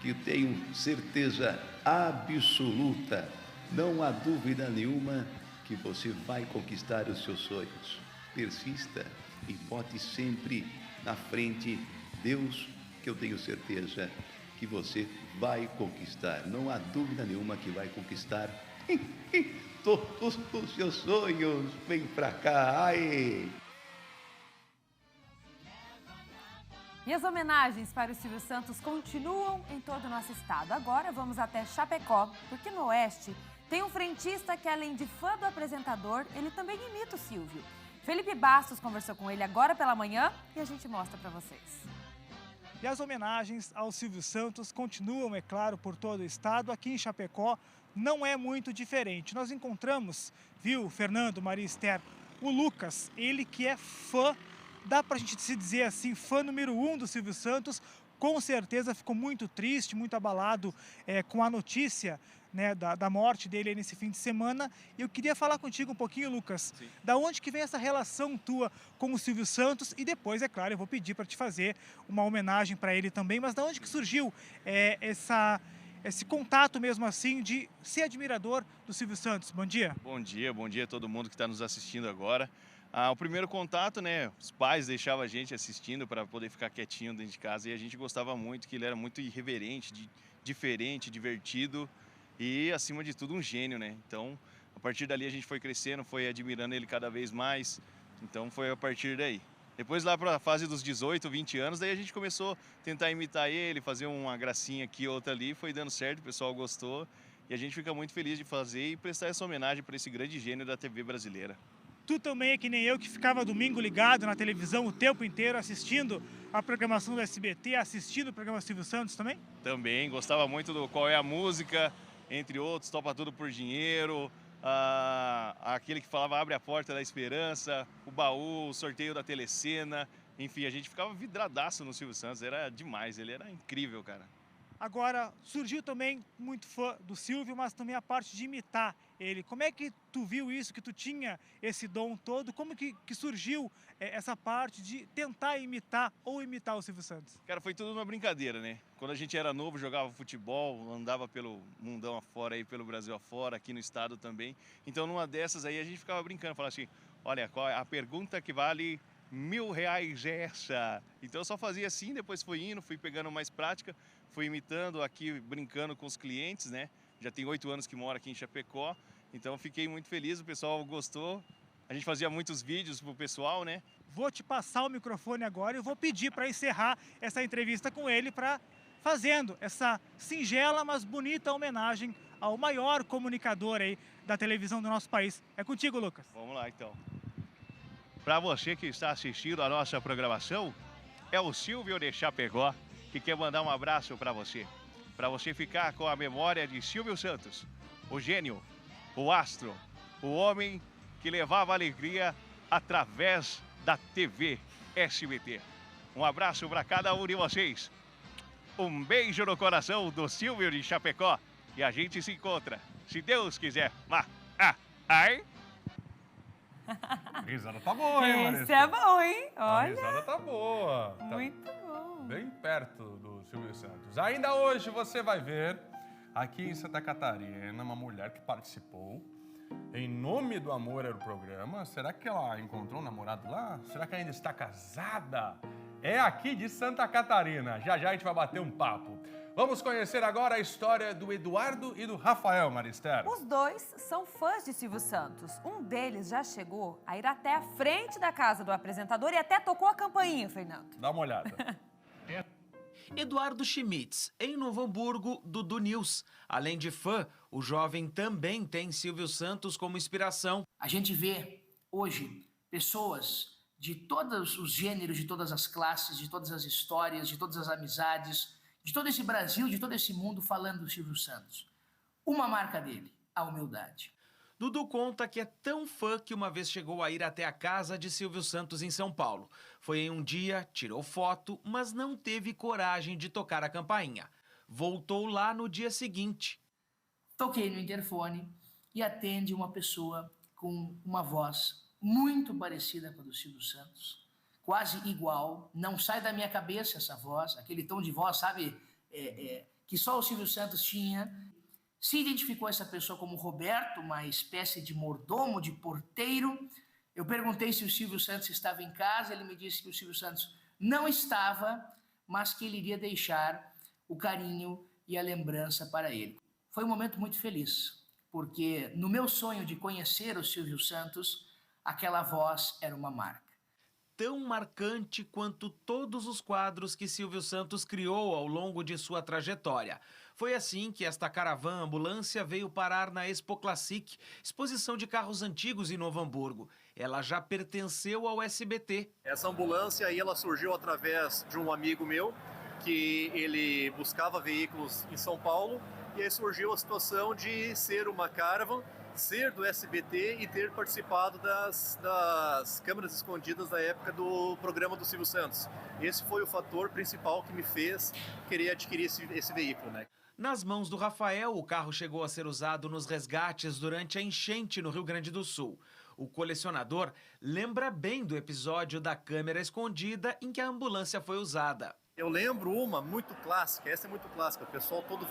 que eu tenho certeza absoluta, não há dúvida nenhuma que você vai conquistar os seus sonhos. Persista e bote sempre na frente Deus, que eu tenho certeza que você vai conquistar. Não há dúvida nenhuma que vai conquistar todos os seus sonhos. Vem pra cá, ai! E as homenagens para o Silvio Santos continuam em todo o nosso estado. Agora vamos até Chapecó, porque no Oeste tem um frentista que, além de fã do apresentador, ele também imita o Silvio. Felipe Bastos conversou com ele agora pela manhã e a gente mostra para vocês. E as homenagens ao Silvio Santos continuam, é claro, por todo o estado. Aqui em Chapecó não é muito diferente. Nós encontramos, viu, Fernando, Maria Esther, o Lucas, ele que é fã, dá pra gente se dizer assim, fã número 1 do Silvio Santos. Com certeza ficou muito triste, muito abalado com a notícia, né, da morte dele aí nesse fim de semana. E eu queria falar contigo um pouquinho, Lucas, sim, da onde que vem essa relação tua com o Silvio Santos, e depois, é claro, eu vou pedir para te fazer uma homenagem para ele também, mas da onde que surgiu esse contato mesmo assim de ser admirador do Silvio Santos? Bom dia. Bom dia a todo mundo que está nos assistindo agora. O primeiro contato, né, os pais deixavam a gente assistindo para poder ficar quietinho dentro de casa, e a gente gostava muito, que ele era muito irreverente, diferente, divertido e, acima de tudo, um gênio, né? Então, a partir dali a gente foi crescendo, foi admirando ele cada vez mais, então foi a partir daí. Depois, lá para a fase dos 18, 20 anos, daí a gente começou a tentar imitar ele, fazer uma gracinha aqui, outra ali, foi dando certo, o pessoal gostou, e a gente fica muito feliz de fazer e prestar essa homenagem para esse grande gênio da TV brasileira. Tu também é que nem eu, que ficava domingo ligado na televisão o tempo inteiro, assistindo a programação do SBT, assistindo o programa Silvio Santos também? Também, gostava muito do Qual é a Música, entre outros, Topa Tudo por Dinheiro, aquele que falava Abre a Porta da Esperança, o Baú, o sorteio da Telecena, enfim, a gente ficava vidradaço no Silvio Santos, era demais, ele era incrível, cara. Agora, surgiu também muito fã do Silvio, mas também a parte de imitar ele. Como é que tu viu isso, que tu tinha esse dom todo? Como que surgiu essa parte de tentar imitar ou imitar o Silvio Santos? Cara, foi tudo uma brincadeira, né? Quando a gente era novo, jogava futebol, andava pelo mundão afora, aí pelo Brasil afora, aqui no estado também. Então, numa dessas aí, a gente ficava brincando, falava assim, olha, qual é a pergunta que vale R$1.000 é essa? Então, eu só fazia assim, depois fui indo, fui pegando mais prática, fui imitando aqui, brincando com os clientes, né? Já tem 8 anos que moro aqui em Chapecó, então fiquei muito feliz, o pessoal gostou. A gente fazia muitos vídeos pro pessoal, né? Vou te passar o microfone agora e vou pedir para encerrar essa entrevista com ele, fazendo essa singela, mas bonita homenagem ao maior comunicador aí da televisão do nosso país. É contigo, Lucas. Vamos lá, então. Para você que está assistindo a nossa programação, é o Silvio de Chapecó, que quer mandar um abraço para você ficar com a memória de Silvio Santos, o gênio, o astro, o homem que levava alegria através da TV SBT. Um abraço para cada um de vocês. Um beijo no coração do Silvio de Chapecó. E a gente se encontra, se Deus quiser. Ai. A risada tá boa, hein, Marisa? Esse é bom, hein? A Olha. risada tá boa. Tá Muito bom. bem perto do Silvio Santos. Ainda hoje você vai ver, aqui em Santa Catarina, uma mulher que participou. Em Nome do Amor era o programa. Será que ela encontrou um namorado lá? Será que ainda está casada? É aqui de Santa Catarina. Já já a gente vai bater um papo. Vamos conhecer agora a história do Eduardo e do Rafael, Marister. Os dois são fãs de Silvio Santos. Um deles já chegou a ir até a frente da casa do apresentador e até tocou a campainha, Fernando. Dá uma olhada. Eduardo Schmitz, em Novo Hamburgo, Dudu News. Além de fã, o jovem também tem Silvio Santos como inspiração. A gente vê hoje pessoas de todos os gêneros, de todas as classes, de todas as histórias, de todas as amizades, de todo esse Brasil, de todo esse mundo falando do Silvio Santos. Uma marca dele, a humildade. Dudu conta que é tão fã que uma vez chegou a ir até a casa de Silvio Santos em São Paulo. Foi em um dia, tirou foto, mas não teve coragem de tocar a campainha. Voltou lá no dia seguinte. Toquei no interfone e atende uma pessoa com uma voz muito parecida com a do Silvio Santos. Quase igual, não sai da minha cabeça essa voz, aquele tom de voz, sabe, que só o Silvio Santos tinha. Se identificou essa pessoa como Roberto, uma espécie de mordomo, de porteiro. Eu perguntei se o Silvio Santos estava em casa, ele me disse que o Silvio Santos não estava, mas que ele iria deixar o carinho e a lembrança para ele. Foi um momento muito feliz, porque no meu sonho de conhecer o Silvio Santos, aquela voz era uma marca. Tão marcante quanto todos os quadros que Silvio Santos criou ao longo de sua trajetória. Foi assim que esta caravana ambulância veio parar na Expo Classic, exposição de carros antigos em Novo Hamburgo. Ela já pertenceu ao SBT. Essa ambulância aí, ela surgiu através de um amigo meu, que ele buscava veículos em São Paulo, e aí surgiu a situação de ser uma caravan, ser do SBT e ter participado das câmeras escondidas da época do programa do Silvio Santos. Esse foi o fator principal que me fez querer adquirir esse veículo, né? Nas mãos do Rafael, o carro chegou a ser usado nos resgates durante a enchente no Rio Grande do Sul. O colecionador lembra bem do episódio da câmera escondida em que a ambulância foi usada. Eu lembro uma muito clássica, essa é muito clássica, o pessoal todo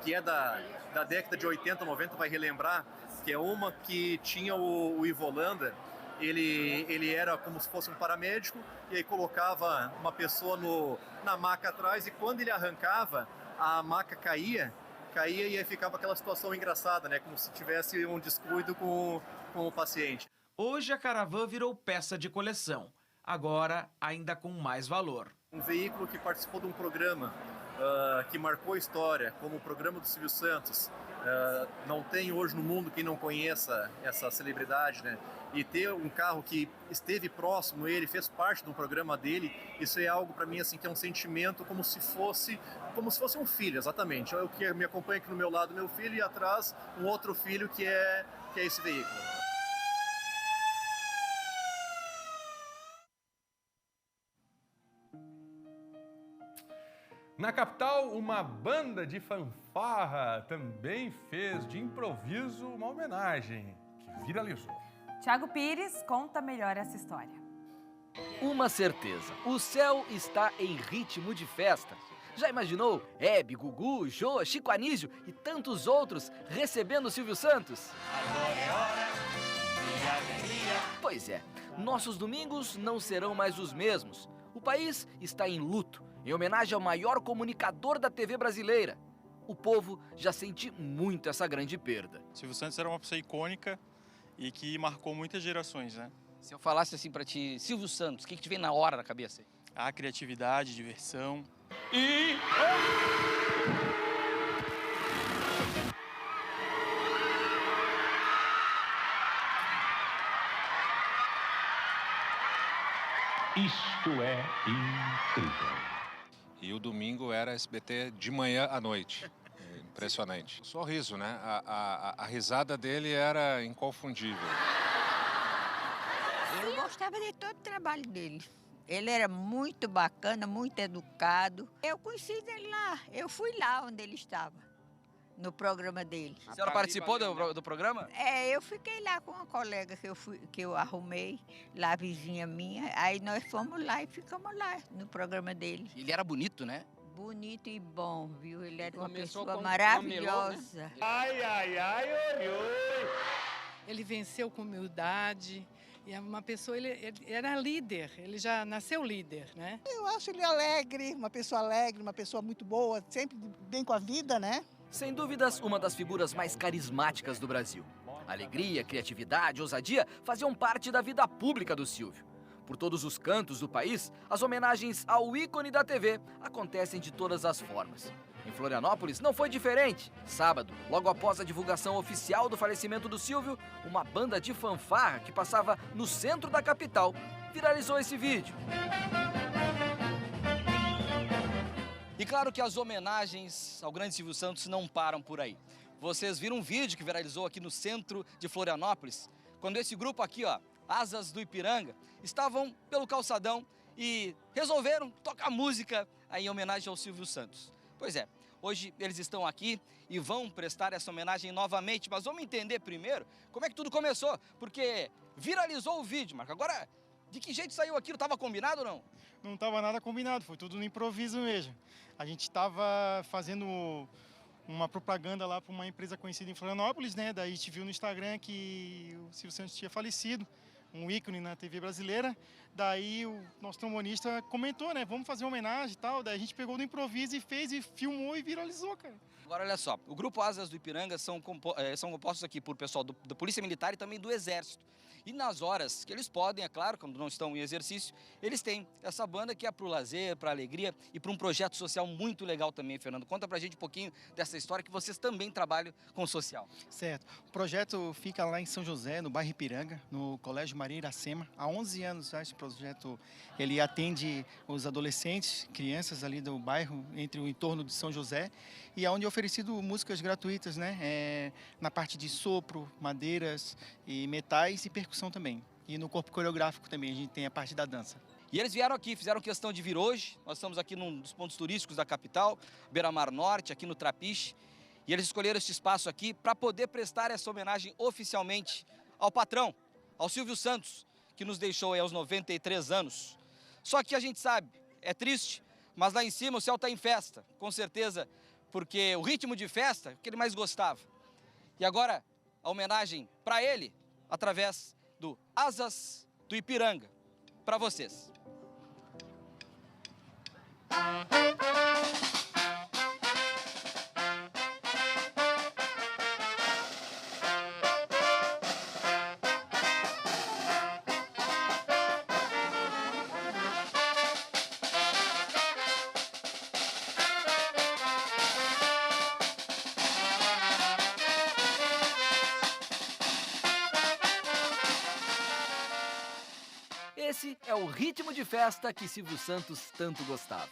que é da década de 80, 90 vai relembrar, que é uma que tinha o Ivo Holanda, ele era como se fosse um paramédico, e aí colocava uma pessoa na maca atrás, e quando ele arrancava, a maca caía e aí ficava aquela situação engraçada, né, como se tivesse um descuido com o paciente. Hoje a caravana virou peça de coleção, agora ainda com mais valor. Um veículo que participou de um programa que marcou a história, como o programa do Silvio Santos. Não tem hoje no mundo quem não conheça essa celebridade, né? E ter um carro que esteve próximo a ele, fez parte do programa dele, isso é algo para mim assim que é um sentimento como se fosse um filho, exatamente. Eu que me acompanha aqui no meu lado, meu filho, e atrás um outro filho que é esse veículo. Na capital, uma banda de fanfarra também fez de improviso uma homenagem que viralizou. Thiago Pires conta melhor essa história. Uma certeza, o céu está em ritmo de festa. Já imaginou Hebe, Gugu, Jô, Chico Anísio e tantos outros recebendo Silvio Santos? Pois é, nossos domingos não serão mais os mesmos. O país está em luto, em homenagem ao maior comunicador da TV brasileira. O povo já sente muito essa grande perda. Silvio Santos era uma pessoa icônica e que marcou muitas gerações, né? Se eu falasse assim pra ti, Silvio Santos, o que te vem na hora na cabeça? A criatividade, diversão. Isto é incrível. E o domingo era SBT de manhã à noite. Impressionante. Sorriso, né? A risada dele era inconfundível. Eu gostava de todo o trabalho dele. Ele era muito bacana, muito educado. Eu conheci ele lá, eu fui lá onde ele estava, no programa dele. A senhora participou do programa? Eu fiquei lá com uma colega que eu arrumei, lá vizinha minha. Aí nós fomos lá e ficamos lá no programa dele. Ele era bonito, né? Bonito e bom, viu? Ele era uma Começou pessoa com maravilhosa. né? Ai, ai, ai, oi, oi. Ele venceu com humildade. E é uma pessoa, ele era líder, ele já nasceu líder, né? Eu acho ele alegre, uma pessoa muito boa, sempre bem com a vida, né? Sem dúvidas, uma das figuras mais carismáticas do Brasil. Alegria, criatividade, ousadia faziam parte da vida pública do Silvio. Por todos os cantos do país, as homenagens ao ícone da TV acontecem de todas as formas. Em Florianópolis não foi diferente. Sábado, logo após a divulgação oficial do falecimento do Silvio, uma banda de fanfarra que passava no centro da capital viralizou esse vídeo. E claro que as homenagens ao grande Silvio Santos não param por aí. Vocês viram um vídeo que viralizou aqui no centro de Florianópolis, quando esse grupo aqui, ó, Asas do Ipiranga, estavam pelo calçadão e resolveram tocar música aí em homenagem ao Silvio Santos. Pois é, hoje eles estão aqui e vão prestar essa homenagem novamente, mas vamos entender primeiro como é que tudo começou, porque viralizou o vídeo, Marco. Agora, de que jeito saiu aquilo? Estava combinado ou não? Não estava nada combinado, foi tudo no improviso mesmo. A gente estava fazendo uma propaganda lá para uma empresa conhecida em Florianópolis, né? Daí a gente viu no Instagram que o Silvio Santos tinha falecido, um ícone na TV brasileira. Daí o nosso trombonista comentou, né? Vamos fazer uma homenagem e tal. Daí a gente pegou no improviso e fez, e filmou e viralizou, cara. Agora, olha só, o Grupo Asas do Ipiranga são compostos aqui por pessoal da Polícia Militar e também do Exército. E nas horas que eles podem, é claro, quando não estão em exercício, eles têm essa banda que é para o lazer, para a alegria e para um projeto social muito legal também, Fernando. Conta pra gente um pouquinho dessa história que vocês também trabalham com o social. Certo. O projeto fica lá em São José, no bairro Ipiranga, no Colégio Maria Iracema. Há 11 anos já esse projeto, ele atende os adolescentes, crianças ali do bairro, entre o entorno de São José, e é onde é oferecido músicas gratuitas, né? Na parte de sopro, madeiras e metais e percussão também. E no corpo coreográfico também, a gente tem a parte da dança. E eles vieram aqui, fizeram questão de vir hoje. Nós estamos aqui num dos pontos turísticos da capital, Beira-Mar Norte, aqui no Trapiche. E eles escolheram este espaço aqui para poder prestar essa homenagem oficialmente ao patrão, ao Silvio Santos, que nos deixou aí aos 93 anos. Só que a gente sabe, é triste, mas lá em cima o céu está em festa, com certeza, porque o ritmo de festa é o que ele mais gostava. E agora, a homenagem para ele, através do Asas do Ipiranga, para vocês. Esse é o ritmo de festa que Silvio Santos tanto gostava.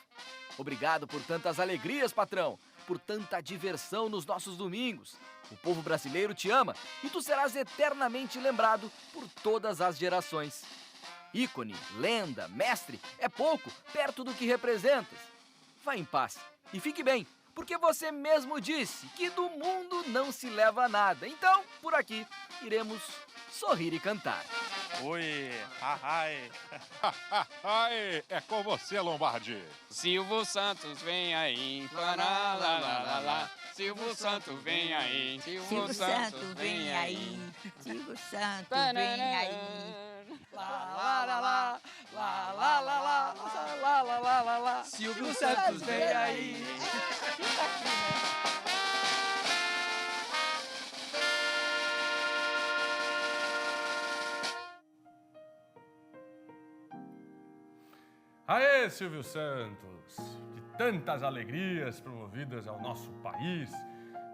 Obrigado por tantas alegrias, patrão, por tanta diversão nos nossos domingos. O povo brasileiro te ama e tu serás eternamente lembrado por todas as gerações. Ícone, lenda, mestre, é pouco perto do que representas. Vá em paz e fique bem, porque você mesmo disse que do mundo não se leva nada. Então, por aqui, iremos sorrir e cantar. Oi, ai, ai, é com você, Lombardi. Silvio Santos vem aí, lá, lá, lá, lá. Silvio Santos vem aí, Silvio Santos vem aí, Silvio Santos vem aí. Lá, lá, lá, lá, lá, lá, lá, lá, lá, lá, lá, lá. Silvio Santos vem aí. Aê, Silvio Santos! De tantas alegrias promovidas ao nosso país,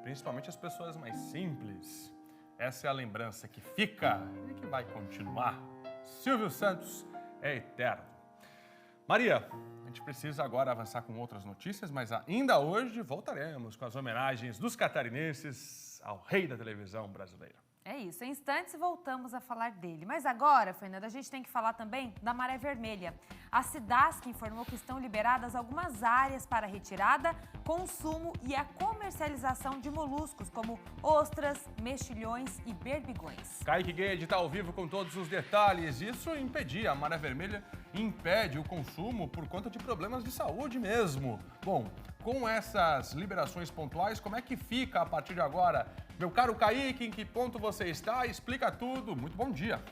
principalmente as pessoas mais simples. Essa é a lembrança que fica e que vai continuar. Silvio Santos é eterno. Maria, a gente precisa agora avançar com outras notícias, mas ainda hoje voltaremos com as homenagens dos catarinenses ao rei da televisão brasileira. É isso, em instantes voltamos a falar dele. Mas agora, Fernanda, a gente tem que falar também da Maré Vermelha. A Cidasc informou que estão liberadas algumas áreas para retirada, consumo e a comercialização de moluscos, como ostras, mexilhões e berbigões. Kaique Guede está ao vivo com todos os detalhes. Isso impedia, a Maré Vermelha impede o consumo por conta de problemas de saúde mesmo. Bom, com essas liberações pontuais, como é que fica a partir de agora? Meu caro Kaique, em que ponto você está? Explica tudo. Muito bom dia.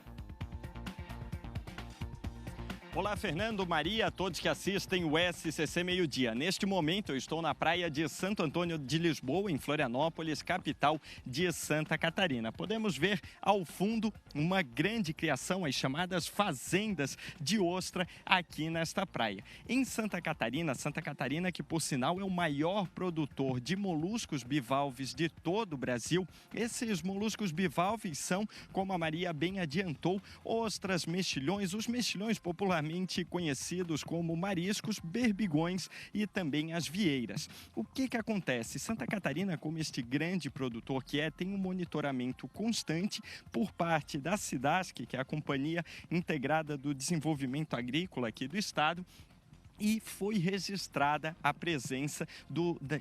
Olá, Fernando, Maria, a todos que assistem o SCC Meio Dia. Neste momento, eu estou na praia de Santo Antônio de Lisboa, em Florianópolis, capital de Santa Catarina. Podemos ver ao fundo uma grande criação, as chamadas fazendas de ostra aqui nesta praia. Em Santa Catarina que por sinal é o maior produtor de moluscos bivalves de todo o Brasil, esses moluscos bivalves são, como a Maria bem adiantou, ostras, mexilhões, os mexilhões popularmente conhecidos como mariscos, berbigões e também as vieiras. O que acontece? Santa Catarina, como este grande produtor que é, tem um monitoramento constante por parte da Cidasc, que é a Companhia Integrada do Desenvolvimento Agrícola aqui do estado, e foi registrada a presença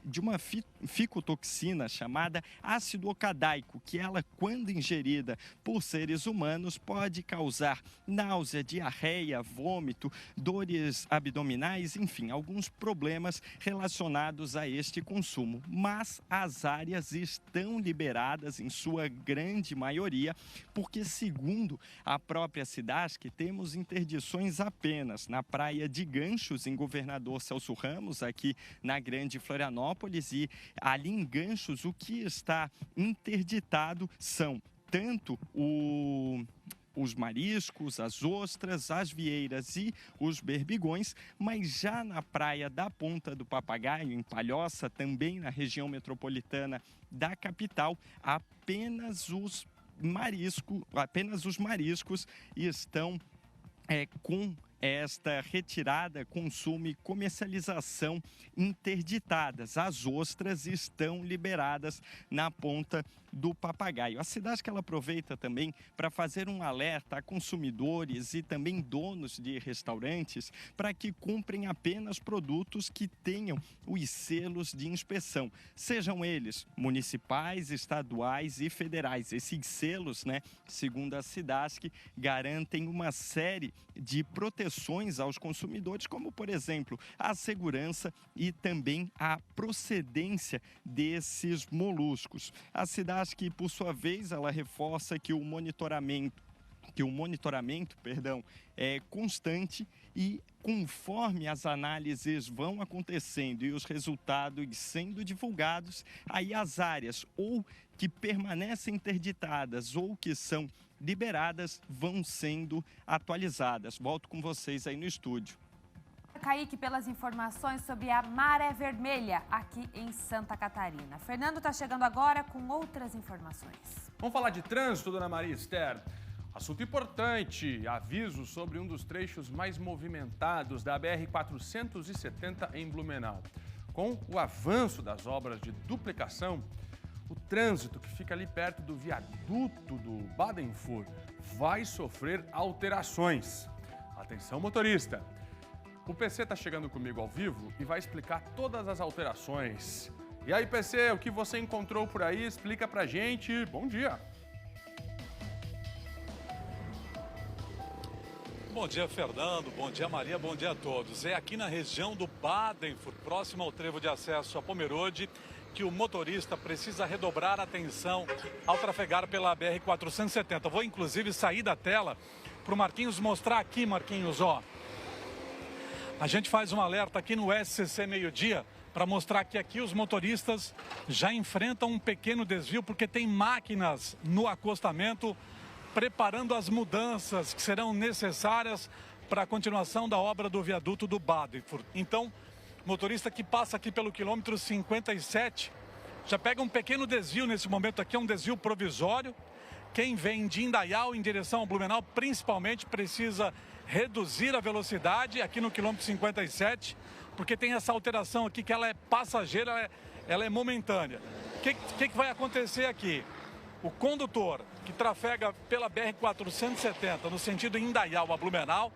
de uma ficotoxina chamada ácido ocadaico, que ela, quando ingerida por seres humanos, pode causar náusea, diarreia, vômito, dores abdominais, enfim, alguns problemas relacionados a este consumo. Mas as áreas estão liberadas em sua grande maioria, porque, segundo a própria Cidasc, temos interdições apenas na praia de Ganchos, em Governador Celso Ramos, aqui na Grande Florianópolis, e ali em Ganchos o que está interditado são tanto os mariscos, as ostras, as vieiras e os berbigões, mas já na praia da Ponta do Papagaio, em Palhoça, também na região metropolitana da capital, apenas os mariscos estão com esta retirada, consumo e comercialização interditadas. As ostras estão liberadas na Ponta do Papagaio. A Cidasc ela aproveita também para fazer um alerta a consumidores e também donos de restaurantes para que comprem apenas produtos que tenham os selos de inspeção, sejam eles municipais, estaduais e federais. Esses selos, segundo a Cidasc, garantem uma série de proteções aos consumidores, como, por exemplo, a segurança e também a procedência desses moluscos. A Cidasc, por sua vez, ela reforça que o monitoramento é constante e, conforme as análises vão acontecendo e os resultados sendo divulgados, aí as áreas ou que permanecem interditadas ou que são liberadas vão sendo atualizadas. Volto com vocês aí no estúdio. Kaique, pelas informações sobre a Maré Vermelha aqui em Santa Catarina. Fernando está chegando agora com outras informações. Vamos falar de trânsito, dona Maria Esther. Assunto importante, aviso sobre um dos trechos mais movimentados da BR-470 em Blumenau. Com o avanço das obras de duplicação, o trânsito que fica ali perto do viaduto do Badenfur vai sofrer alterações. Atenção, motorista! O PC está chegando comigo ao vivo e vai explicar todas as alterações. E aí, PC, o que você encontrou por aí? Explica pra gente. Bom dia! Bom dia, Fernando. Bom dia, Maria. Bom dia a todos. É aqui na região do Badenfur, próximo ao trevo de acesso a Pomerode, que o motorista precisa redobrar a atenção ao trafegar pela BR-470. Vou, inclusive, sair da tela para o Marquinhos mostrar aqui, Marquinhos, ó. A gente faz um alerta aqui no SCC Meio Dia para mostrar que aqui os motoristas já enfrentam um pequeno desvio porque tem máquinas no acostamento preparando as mudanças que serão necessárias para a continuação da obra do viaduto do Badenfur. Então, motorista que passa aqui pelo quilômetro 57 já pega um pequeno desvio nesse momento aqui, é um desvio provisório. Quem vem de Indaial em direção ao Blumenau, principalmente, precisa reduzir a velocidade aqui no quilômetro 57, porque tem essa alteração aqui que ela é passageira, ela é momentânea. O que vai acontecer aqui? o condutor que trafega pela BR-470 no sentido Indaial a Blumenau,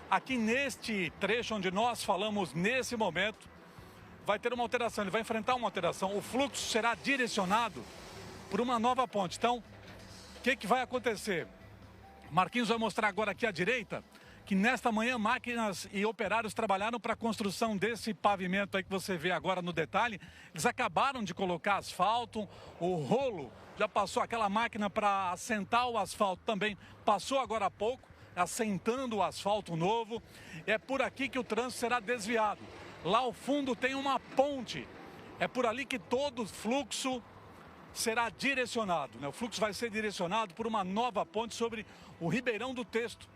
aqui neste trecho onde nós falamos nesse momento, vai ter uma alteração, ele vai enfrentar uma alteração. O fluxo será direcionado por uma nova ponte. Então, o que vai acontecer? Marquinhos vai mostrar agora aqui à direita que nesta manhã máquinas e operários trabalharam para a construção desse pavimento aí que você vê agora no detalhe. Eles acabaram de colocar asfalto, o rolo já passou, aquela máquina para assentar o asfalto também passou agora há pouco, assentando o asfalto novo. É por aqui que o trânsito será desviado. Lá ao fundo tem uma ponte, é por ali que todo o fluxo será direcionado, né? O fluxo vai ser direcionado por uma nova ponte sobre o Ribeirão do Testo.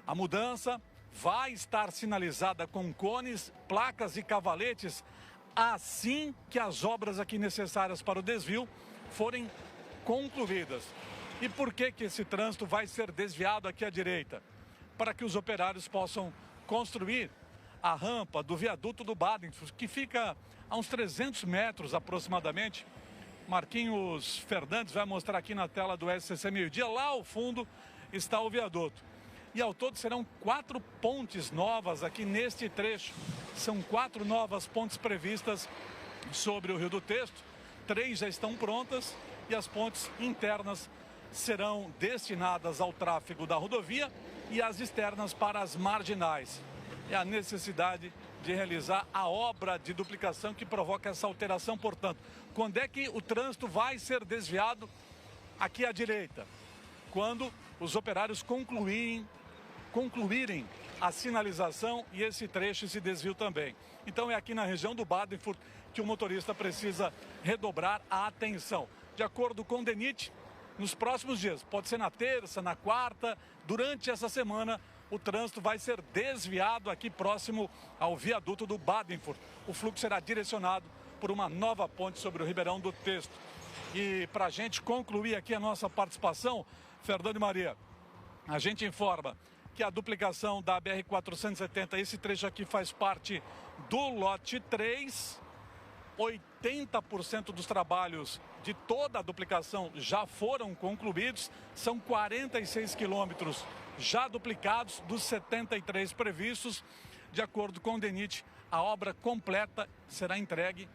A mudança vai estar sinalizada com cones, placas e cavaletes assim que as obras aqui necessárias para o desvio forem concluídas. E por que esse trânsito vai ser desviado aqui à direita? Para que os operários possam construir a rampa do viaduto do Badenford, que fica a uns 300 metros aproximadamente. Marquinhos Fernandes vai mostrar aqui na tela do SCC Meio Dia. Lá ao fundo está o viaduto. E ao todo serão 4 pontes novas aqui neste trecho. São 4 novas pontes previstas sobre o Rio do Testo. 3 já estão prontas e as pontes internas serão destinadas ao tráfego da rodovia e as externas para as marginais. É a necessidade de realizar a obra de duplicação que provoca essa alteração, portanto. Quando é que o trânsito vai ser desviado? Aqui à direita. Quando os operários concluírem a sinalização e esse trecho, esse desvio também. Então é aqui na região do Badenford que o motorista precisa redobrar a atenção. De acordo com o DENIT, nos próximos dias, pode ser na terça, na quarta, durante essa semana, o trânsito vai ser desviado aqui próximo ao viaduto do Badenford. O fluxo será direcionado por uma nova ponte sobre o Ribeirão do Testo. E para a gente concluir aqui a nossa participação, Fernando e Maria, a gente informa que a duplicação da BR-470, esse trecho aqui faz parte do lote 3. 80% dos trabalhos de toda a duplicação já foram concluídos. São 46 quilômetros já duplicados dos 73 previstos. De acordo com o DENIT, a obra completa será entregue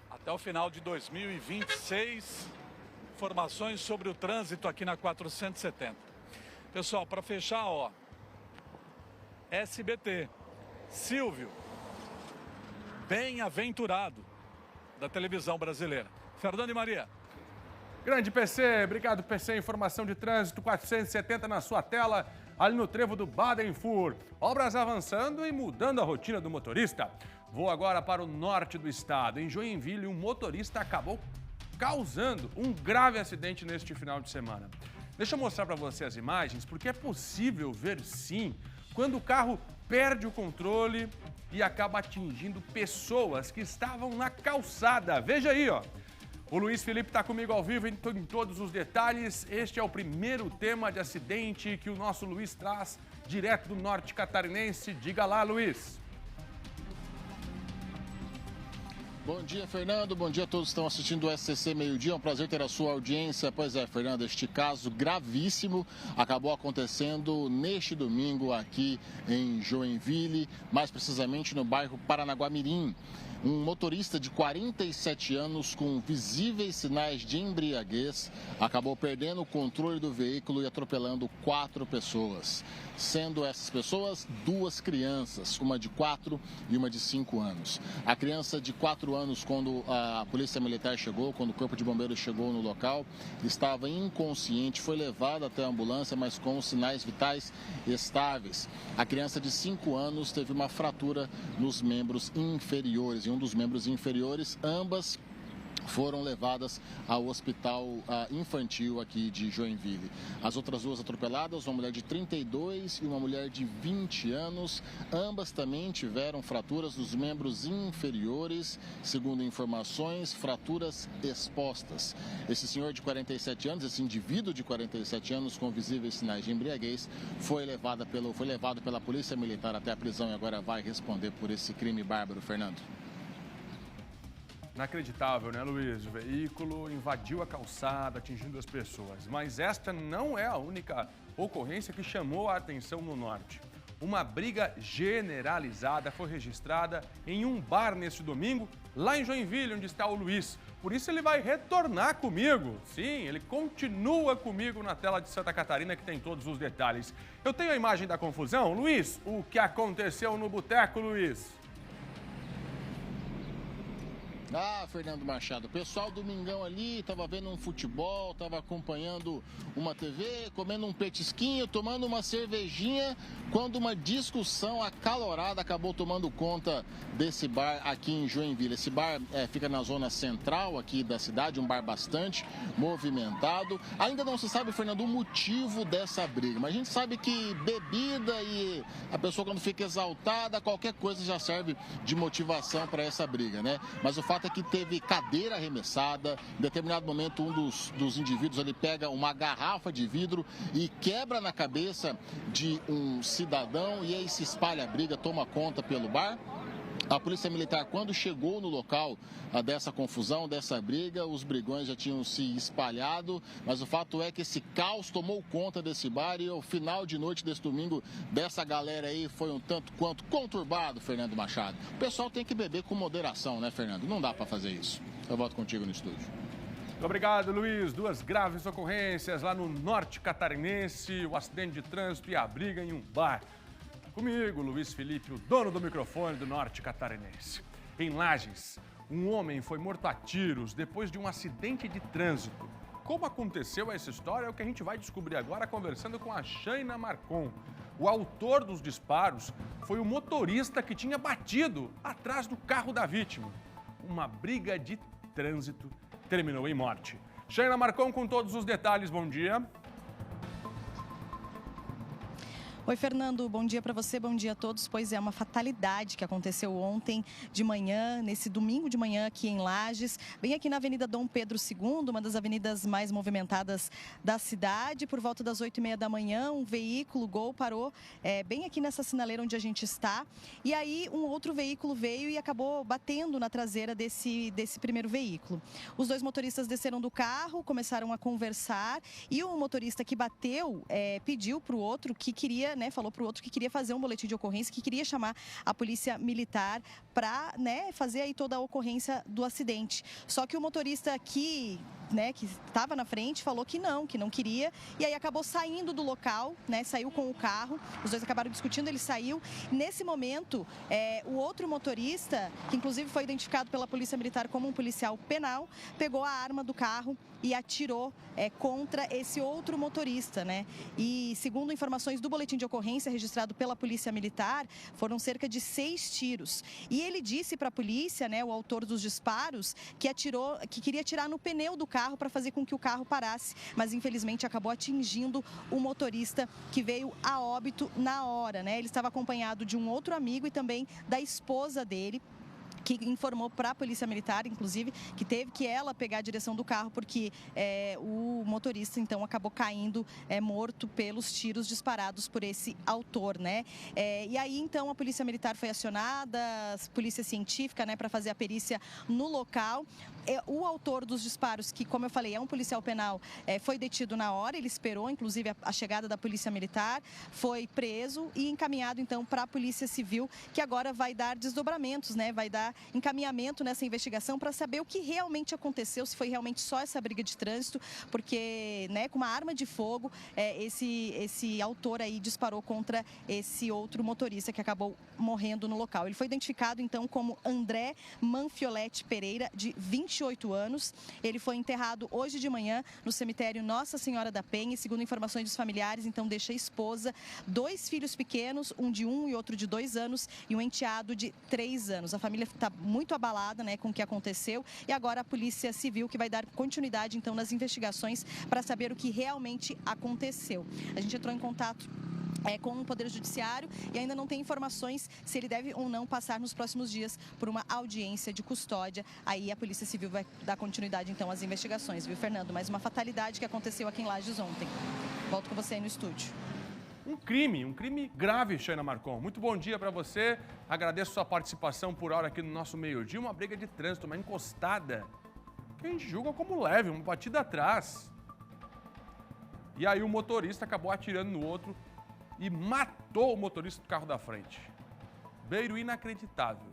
até o final de 2026. Informações sobre o trânsito aqui na 470. Pessoal, para fechar, ó, SBT, Silvio, bem-aventurado da televisão brasileira. Fernando e Maria. Grande PC, obrigado PC, informação de trânsito 470 na sua tela, ali no trevo do Badenford. Obras avançando e mudando a rotina do motorista. Vou agora para o norte do estado. Em Joinville, um motorista acabou causando um grave acidente neste final de semana. Deixa eu mostrar para você as imagens, porque é possível ver sim quando o carro perde o controle e acaba atingindo pessoas que estavam na calçada. Veja aí, ó. O Luiz Felipe está comigo ao vivo em todos os detalhes. Este é o primeiro tema de acidente que o nosso Luiz traz direto do norte catarinense. Diga lá, Luiz. Bom dia, Fernando. Bom dia a todos que estão assistindo o SCC Meio Dia. É um prazer ter a sua audiência. Pois é, Fernando, este caso gravíssimo acabou acontecendo neste domingo aqui em Joinville, mais precisamente no bairro Paranaguamirim. Um motorista de 47 anos com visíveis sinais de embriaguez acabou perdendo o controle do veículo e atropelando 4 pessoas. Sendo essas pessoas 2 crianças, uma de 4 e uma de 5 anos. A criança de 4 anos, quando a polícia militar chegou, quando o corpo de bombeiros chegou no local, estava inconsciente, foi levada até a ambulância, mas com os sinais vitais estáveis. A criança de 5 anos teve uma fratura nos membros inferiores. E um dos membros inferiores, ambas foram levadas ao hospital infantil aqui de Joinville. As outras 2 atropeladas, uma mulher de 32 e uma mulher de 20 anos, ambas também tiveram fraturas dos membros inferiores, segundo informações, fraturas expostas. Esse senhor de 47 anos, esse indivíduo de 47 anos com visíveis sinais de embriaguez, foi levado pela Polícia Militar até a prisão e agora vai responder por esse crime bárbaro, Fernando. Inacreditável, né, Luiz? O veículo invadiu a calçada, atingindo as pessoas. Mas esta não é a única ocorrência que chamou a atenção no norte. Uma briga generalizada foi registrada em um bar neste domingo, lá em Joinville, onde está o Luiz. Por isso ele vai retornar comigo. Sim, ele continua comigo na tela de Santa Catarina, que tem todos os detalhes. Eu tenho a imagem da confusão. Luiz, o que aconteceu no boteco, Luiz? Ah, Fernando Machado, o pessoal domingão ali tava vendo um futebol, tava acompanhando uma TV, comendo um petisquinho, tomando uma cervejinha, quando uma discussão acalorada acabou tomando conta desse bar aqui em Joinville. Esse bar fica na zona central aqui da cidade, um bar bastante movimentado. Ainda não se sabe, Fernando, o motivo dessa briga, mas a gente sabe que bebida e a pessoa quando fica exaltada, qualquer coisa já serve de motivação para essa briga, né? Mas o fato é que teve cadeira arremessada. Em determinado momento, um dos indivíduos ali pega uma garrafa de vidro e quebra na cabeça de um cidadão e aí se espalha a briga, toma conta pelo bar. A Polícia Militar, quando chegou no local dessa confusão, dessa briga, os brigões já tinham se espalhado, mas o fato é que esse caos tomou conta desse bar e o final de noite desse domingo dessa galera aí foi um tanto quanto conturbado, Fernando Machado. O pessoal tem que beber com moderação, né, Fernando? Não dá para fazer isso. Eu volto contigo no estúdio. Muito obrigado, Luiz. Duas graves ocorrências lá no norte catarinense, o acidente de trânsito e a briga em um bar. Comigo, Luiz Felipe, o dono do microfone do norte catarinense. Em Lages, um homem foi morto a tiros depois de um acidente de trânsito. Como aconteceu essa história é o que a gente vai descobrir agora conversando com a Shaina Marcon. O autor dos disparos foi o motorista que tinha batido atrás do carro da vítima. Uma briga de trânsito terminou em morte. Shaina Marcon com todos os detalhes, bom dia. Oi, Fernando, bom dia para você, bom dia a todos. Pois é, uma fatalidade que aconteceu ontem de manhã, nesse domingo de manhã aqui em Lages, bem aqui na Avenida Dom Pedro II, uma das avenidas mais movimentadas da cidade. Por volta das 8h30 da manhã, um veículo Gol parou bem aqui nessa sinaleira onde a gente está. E aí um outro veículo veio e acabou batendo na traseira desse primeiro veículo. Os dois motoristas desceram do carro, começaram a conversar e o motorista que bateu pediu para o outro que queria, falou para o outro que queria fazer um boletim de ocorrência, que queria chamar a polícia militar para fazer aí toda a ocorrência do acidente. Só que o motorista que estava na frente falou que não queria, e aí acabou saindo do local, saiu com o carro, os dois acabaram discutindo, ele saiu. Nesse momento, o outro motorista, que inclusive foi identificado pela Polícia Militar como um policial penal, pegou a arma do carro e atirou contra esse outro motorista, E segundo informações do boletim de ocorrência registrado pela Polícia Militar, foram cerca de 6 tiros. E ele disse para a polícia, o autor dos disparos, que queria atirar no pneu do carro para fazer com que o carro parasse, mas infelizmente acabou atingindo o motorista, que veio a óbito na hora, Ele estava acompanhado de um outro amigo e também da esposa dele, que informou para a Polícia Militar, inclusive, que teve que ela pegar a direção do carro, porque o motorista, então, acabou caindo morto pelos tiros disparados por esse autor, E aí, então, a Polícia Militar foi acionada, a Polícia Científica, para fazer a perícia no local. O autor dos disparos, que, como eu falei, é um policial penal, foi detido na hora, ele esperou, inclusive, a chegada da Polícia Militar, foi preso e encaminhado, então, para a Polícia Civil, que agora vai dar desdobramentos, vai dar encaminhamento nessa investigação para saber o que realmente aconteceu, se foi realmente só essa briga de trânsito, porque, com uma arma de fogo, esse autor aí disparou contra esse outro motorista que acabou morrendo no local. Ele foi identificado, então, como André Manfioletti Pereira, de 28 anos. Ele foi enterrado hoje de manhã no cemitério Nossa Senhora da Penha, e segundo informações dos familiares, então, deixa a esposa, 2 filhos pequenos, um de 1 e outro de 2 anos, e um enteado de 3 anos. A família está muito abalada, com o que aconteceu, e agora a Polícia Civil que vai dar continuidade, então, nas investigações para saber o que realmente aconteceu. A gente entrou em contato com o Poder Judiciário e ainda não tem informações se ele deve ou não passar nos próximos dias por uma audiência de custódia. Aí a Polícia Civil vai dar continuidade, então, às investigações, viu, Fernando? Mais uma fatalidade que aconteceu aqui em Lages ontem. Volto com você aí no estúdio. um crime grave, Shaina Marcon. Muito bom dia para você, agradeço sua participação por hora aqui no nosso meio-dia. Uma briga de trânsito, uma encostada, que a gente julga como leve, uma batida atrás. E aí o motorista acabou atirando no outro e matou o motorista do carro da frente. Beiro inacreditável.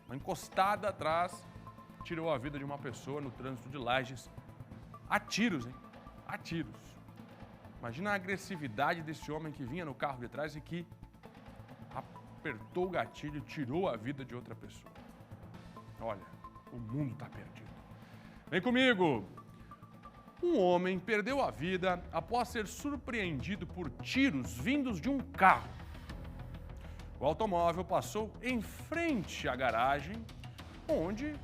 Uma encostada atrás tirou a vida de uma pessoa no trânsito de Lages. A tiros, hein? A tiros. Imagina a agressividade desse homem que vinha no carro de trás e que apertou o gatilho e tirou a vida de outra pessoa. Olha, o mundo está perdido. Vem comigo! Um homem perdeu a vida após ser surpreendido por tiros vindos de um carro. O automóvel passou em frente à garagem, onde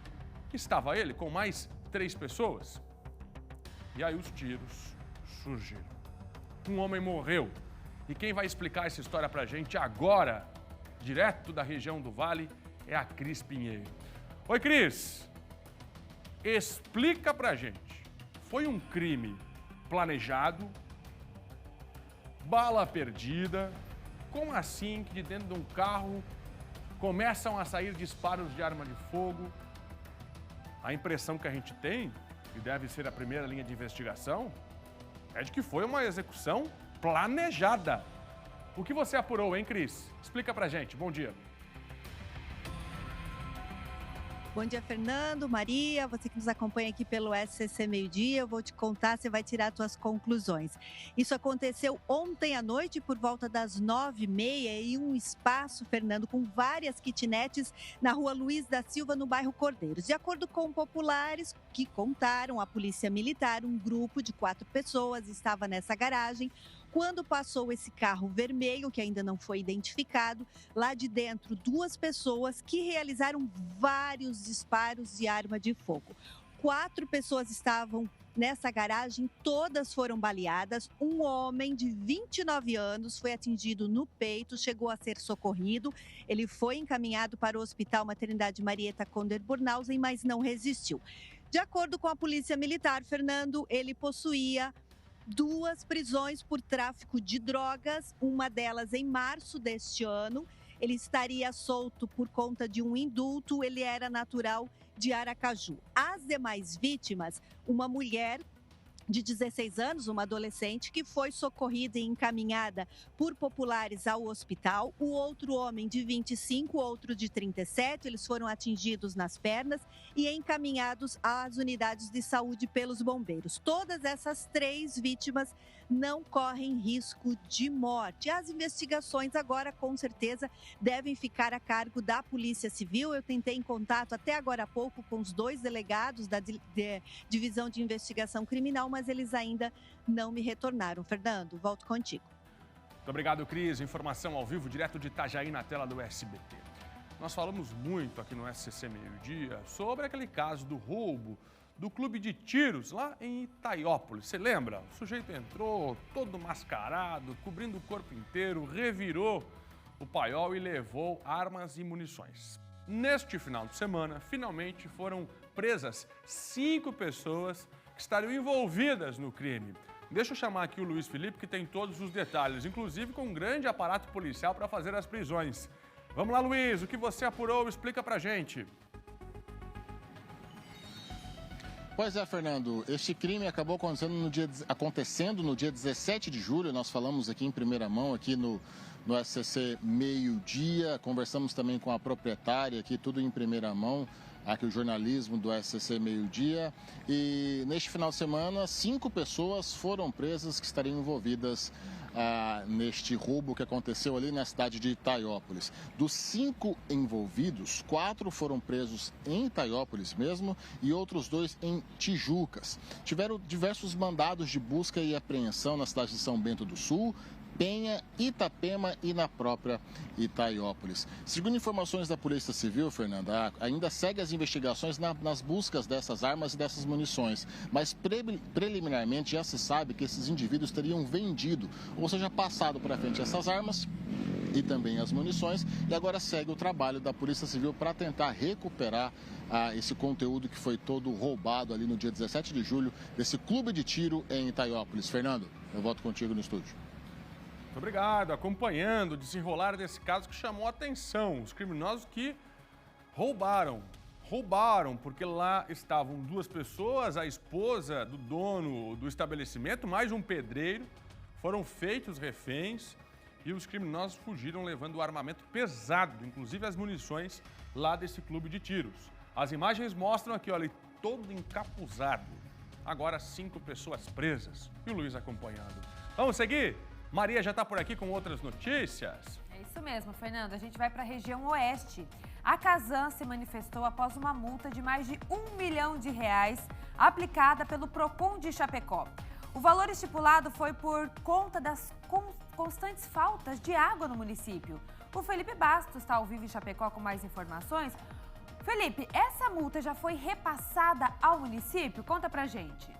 estava ele com mais 3 pessoas. E aí os tiros surgiram. Um homem morreu. E quem vai explicar essa história pra gente agora, direto da região do Vale, é a Cris Pinheiro. Oi, Cris! Explica pra gente. Foi um crime planejado, bala perdida, como assim que de dentro de um carro começam a sair disparos de arma de fogo? A impressão que a gente tem, e deve ser a primeira linha de investigação, é de que foi uma execução planejada. O que você apurou, hein, Cris? Explica pra gente. Bom dia. Bom dia, Fernando, Maria, você que nos acompanha aqui pelo SCC Meio-Dia, eu vou te contar, você vai tirar suas conclusões. Isso aconteceu ontem à noite, por volta das 9h30, em um espaço, Fernando, com várias kitnets na rua Luiz da Silva, no bairro Cordeiros. De acordo com populares que contaram à Polícia Militar, um grupo de 4 pessoas estava nessa garagem. Quando passou esse carro vermelho, que ainda não foi identificado, lá de dentro 2 pessoas que realizaram vários disparos de arma de fogo. 4 pessoas estavam nessa garagem, todas foram baleadas. Um homem de 29 anos foi atingido no peito, chegou a ser socorrido. Ele foi encaminhado para o Hospital Maternidade Marieta Conder-Bornhausen, mas não resistiu. De acordo com a Polícia Militar, Fernando, ele possuía 2 prisões por tráfico de drogas, uma delas em março deste ano. Ele estaria solto por conta de um indulto, ele era natural de Aracaju. As demais vítimas, uma mulher de 16 anos, uma adolescente, que foi socorrida e encaminhada por populares ao hospital. O outro homem de 25, outro de 37, eles foram atingidos nas pernas e encaminhados às unidades de saúde pelos bombeiros. Todas essas 3 vítimas não correm risco de morte. As investigações agora, com certeza, devem ficar a cargo da Polícia Civil. Eu tentei em contato até agora há pouco com os 2 delegados da Divisão de Investigação Criminal, mas eles ainda não me retornaram. Fernando, volto contigo. Muito obrigado, Cris. Informação ao vivo, direto de Itajaí, na tela do SBT. Nós falamos muito aqui no SCC Meio-Dia sobre aquele caso do roubo do clube de tiros lá em Itaiópolis. Você lembra? O sujeito entrou todo mascarado, cobrindo o corpo inteiro, revirou o paiol e levou armas e munições. Neste final de semana, finalmente foram presas 5 pessoas que estariam envolvidas no crime. Deixa eu chamar aqui o Luiz Felipe, que tem todos os detalhes, inclusive com um grande aparato policial para fazer as prisões. Vamos lá, Luiz, o que você apurou? Explica pra gente. Pois é, Fernando, este crime acabou acontecendo no dia 17 de julho, nós falamos aqui em primeira mão, aqui no SCC Meio-Dia, conversamos também com a proprietária aqui, tudo em primeira mão, aqui o jornalismo do SCC Meio-Dia, e neste final de semana 5 pessoas foram presas que estariam envolvidas neste roubo que aconteceu ali na cidade de Itaiópolis. Dos 5 envolvidos, 4 foram presos em Itaiópolis mesmo e outros 2 em Tijucas. Tiveram diversos mandados de busca e apreensão na cidade de São Bento do Sul, Penha, Itapema e na própria Itaiópolis. Segundo informações da Polícia Civil, Fernanda, ainda segue as investigações nas buscas dessas armas e dessas munições, mas preliminarmente já se sabe que esses indivíduos teriam vendido, ou seja, passado para frente essas armas e também as munições, e agora segue o trabalho da Polícia Civil para tentar recuperar esse conteúdo que foi todo roubado ali no dia 17 de julho desse clube de tiro em Itaiópolis. Fernando, eu volto contigo no estúdio. Muito obrigado. Acompanhando o desenrolar desse caso que chamou a atenção. Os criminosos que roubaram, porque lá estavam 2 pessoas, a esposa do dono do estabelecimento, mais um pedreiro. Foram feitos reféns e os criminosos fugiram levando o armamento pesado, inclusive as munições lá desse clube de tiros. As imagens mostram aqui, olha, todo encapuzado. Agora 5 pessoas presas e o Luiz acompanhando. Vamos seguir? Maria já está por aqui com outras notícias. É isso mesmo, Fernando. A gente vai para a região oeste. A Casan se manifestou após uma multa de mais de R$1 milhão aplicada pelo Procon de Chapecó. O valor estipulado foi por conta das constantes faltas de água no município. O Felipe Bastos está ao vivo em Chapecó com mais informações. Felipe, essa multa já foi repassada ao município? Conta pra gente.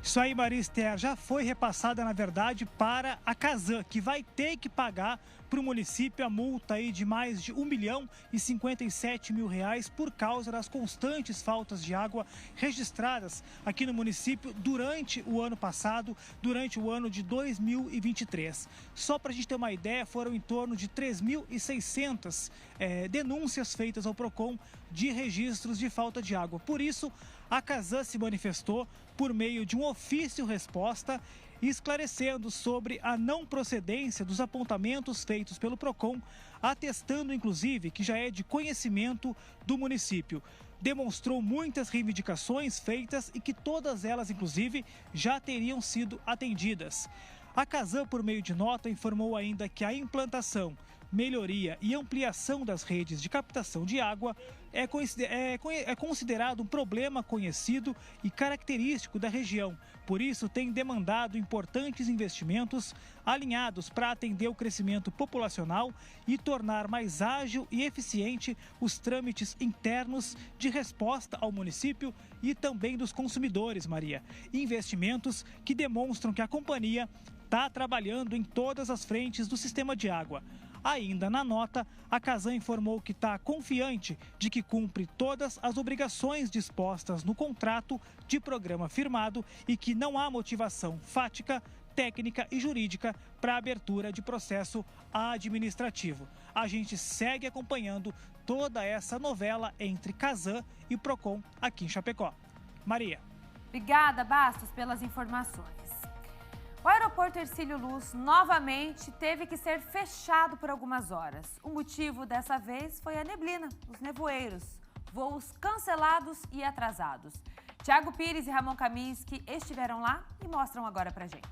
Isso aí, Maria Esther, já foi repassada, na verdade, para a Casan, que vai ter que pagar para o município a multa aí de mais de R$1.057.000 por causa das constantes faltas de água registradas aqui no município durante o ano passado, durante o ano de 2023. Só para a gente ter uma ideia, foram em torno de 3.600 denúncias feitas ao Procon de registros de falta de água. Por isso, a Casan se manifestou por meio de um ofício-resposta esclarecendo sobre a não procedência dos apontamentos feitos pelo Procon, atestando inclusive que já é de conhecimento do município. Demonstrou muitas reivindicações feitas e que todas elas inclusive já teriam sido atendidas. A Casan, por meio de nota, informou ainda que a implantação, melhoria e ampliação das redes de captação de água é considerado um problema conhecido e característico da região. Por isso, tem demandado importantes investimentos alinhados para atender o crescimento populacional e tornar mais ágil e eficiente os trâmites internos de resposta ao município e também dos consumidores, Maria. Investimentos que demonstram que a companhia está trabalhando em todas as frentes do sistema de água. Ainda na nota, a Casan informou que está confiante de que cumpre todas as obrigações dispostas no contrato de programa firmado e que não há motivação fática, técnica e jurídica para a abertura de processo administrativo. A gente segue acompanhando toda essa novela entre Casan e Procon aqui em Chapecó. Maria. Obrigada, Bastos, pelas informações. O aeroporto Hercílio Luz novamente teve que ser fechado por algumas horas. O motivo dessa vez foi a neblina, os nevoeiros, voos cancelados e atrasados. Tiago Pires e Ramon Kaminski estiveram lá e mostram agora pra gente.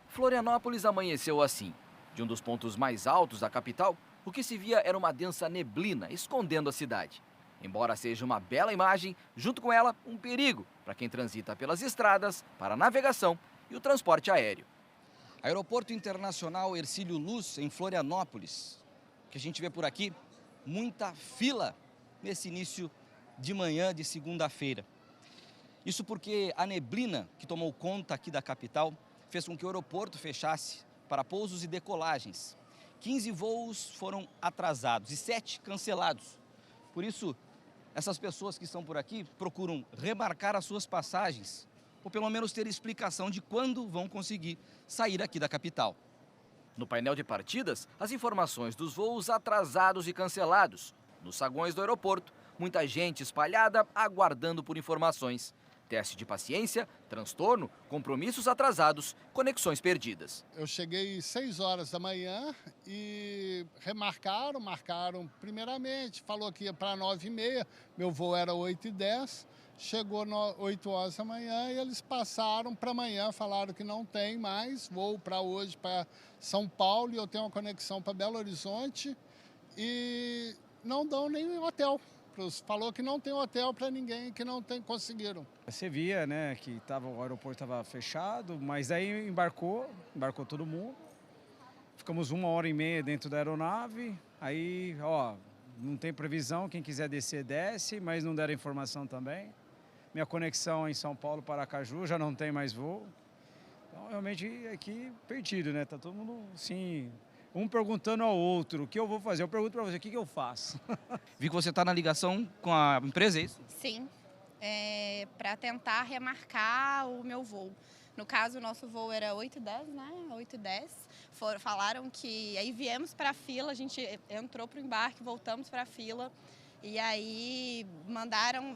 Florianópolis amanheceu assim. De um dos pontos mais altos da capital, o que se via era uma densa neblina escondendo a cidade. Embora seja uma bela imagem, junto com ela, um perigo para quem transita pelas estradas, para a navegação e o transporte aéreo. Aeroporto Internacional Hercílio Luz, em Florianópolis. O que a gente vê por aqui, muita fila nesse início de manhã de segunda-feira. Isso porque a neblina que tomou conta aqui da capital fez com que o aeroporto fechasse para pousos e decolagens. 15 voos foram atrasados e 7 cancelados. Por isso, essas pessoas que estão por aqui procuram remarcar as suas passagens ou pelo menos ter explicação de quando vão conseguir sair aqui da capital. No painel de partidas, as informações dos voos atrasados e cancelados. Nos saguões do aeroporto, muita gente espalhada aguardando por informações. Teste de paciência, transtorno, compromissos atrasados, conexões perdidas. Eu cheguei 6 horas da manhã e marcaram primeiramente, falou que ia para 9h30, meu voo era 8h10, chegou 8 horas da manhã e eles passaram para amanhã, falaram que não tem mais voo para hoje para São Paulo e eu tenho uma conexão para Belo Horizonte e não dão nem hotel. Falou que não tem hotel para ninguém, que não tem, conseguiram. Você via, né, que o aeroporto estava fechado, mas aí embarcou todo mundo. Ficamos 1h30 dentro da aeronave, aí, não tem previsão, quem quiser descer, desce, mas não deram informação também. Minha conexão em São Paulo para Aracaju já não tem mais voo. Então, realmente, aqui, perdido, né, tá todo mundo, sim... Um perguntando ao outro, o que eu vou fazer? Eu pergunto para você, o que eu faço? Vi que você está na ligação com a empresa, é isso? Sim. para tentar remarcar o meu voo. No caso, o nosso voo era 8h10, né? 8h10. Falaram que... Aí viemos para a fila, a gente entrou para o embarque, voltamos para a fila. E aí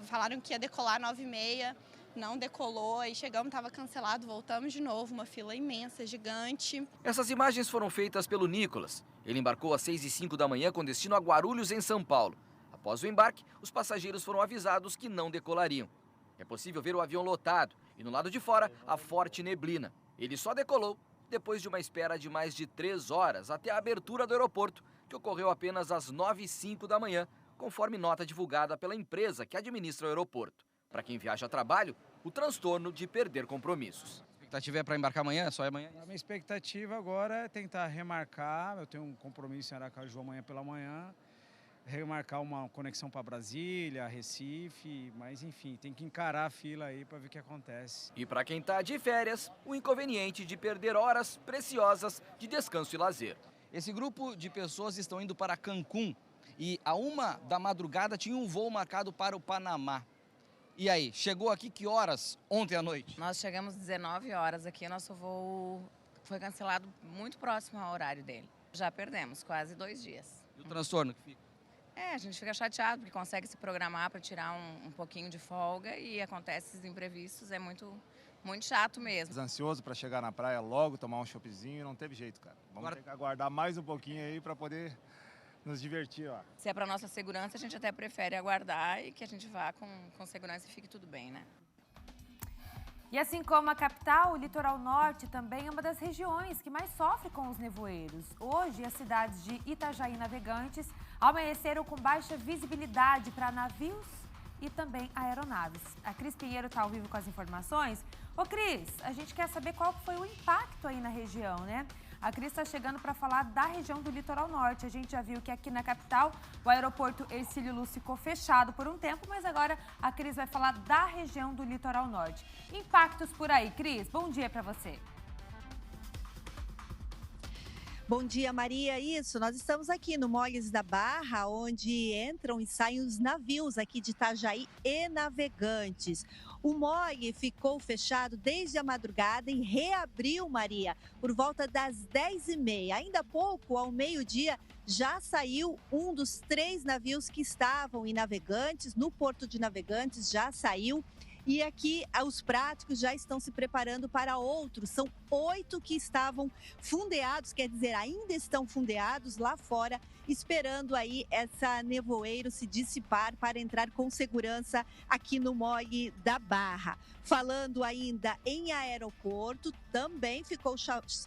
falaram que ia decolar 9h30, não decolou. Aí chegamos, estava cancelado, voltamos de novo, uma fila imensa, gigante. Essas imagens foram feitas pelo Nicolas. Ele embarcou às 6h05 da manhã com destino a Guarulhos, em São Paulo. Após o embarque, os passageiros foram avisados que não decolariam. É possível ver o avião lotado e no lado de fora a forte neblina. Ele só decolou depois de uma espera de mais de 3 horas até a abertura do aeroporto, que ocorreu apenas às 9h05 da manhã, conforme nota divulgada pela empresa que administra o aeroporto. Para quem viaja a trabalho, o transtorno de perder compromissos. A expectativa é para embarcar amanhã? Só amanhã? A minha expectativa agora é tentar remarcar. Eu tenho um compromisso em Aracaju amanhã pela manhã. Remarcar uma conexão para Brasília, Recife, mas enfim, tem que encarar a fila aí para ver o que acontece. E para quem está de férias, o inconveniente de perder horas preciosas de descanso e lazer. Esse grupo de pessoas estão indo para Cancún e a 1h da madrugada tinha um voo marcado para o Panamá. E aí, chegou aqui que horas ontem à noite? Nós chegamos 19 horas aqui, nosso voo foi cancelado muito próximo ao horário dele. Já perdemos quase 2 dias. E o transtorno que fica? A gente fica chateado porque consegue se programar para tirar um pouquinho de folga e acontece esses imprevistos, é muito chato mesmo. Ansioso para chegar na praia logo, tomar um choppzinho, não teve jeito, cara. Vamos ter que aguardar mais um pouquinho aí para poder nos divertir, ó. Se é para nossa segurança, a gente até prefere aguardar e que a gente vá com segurança e fique tudo bem, né? E assim como a capital, o litoral norte também é uma das regiões que mais sofre com os nevoeiros. Hoje, as cidades de Itajaí e Navegantes amanheceram com baixa visibilidade para navios e também aeronaves. A Cris Pinheiro está ao vivo com as informações. Ô Cris, a gente quer saber qual foi o impacto aí na região, né? A Cris está chegando para falar da região do litoral norte. A gente já viu que aqui na capital o aeroporto Hercílio Luz ficou fechado por um tempo, mas agora a Cris vai falar da região do litoral norte. Impactos por aí. Cris, bom dia para você. Bom dia, Maria. Isso, nós estamos aqui no Molies da Barra, onde entram e saem os navios aqui de Itajaí e Navegantes. O mole ficou fechado desde a madrugada e reabriu, Maria, por volta das 10h30. Ainda há pouco, ao meio-dia, já saiu um dos 3 navios que estavam em Navegantes, no Porto de Navegantes, já saiu. E aqui os práticos já estão se preparando para outros. São 8 que estavam fundeados, quer dizer, ainda estão fundeados lá fora, esperando aí essa nevoeiro se dissipar para entrar com segurança aqui no Mole da Barra. Falando ainda em aeroporto, também ficou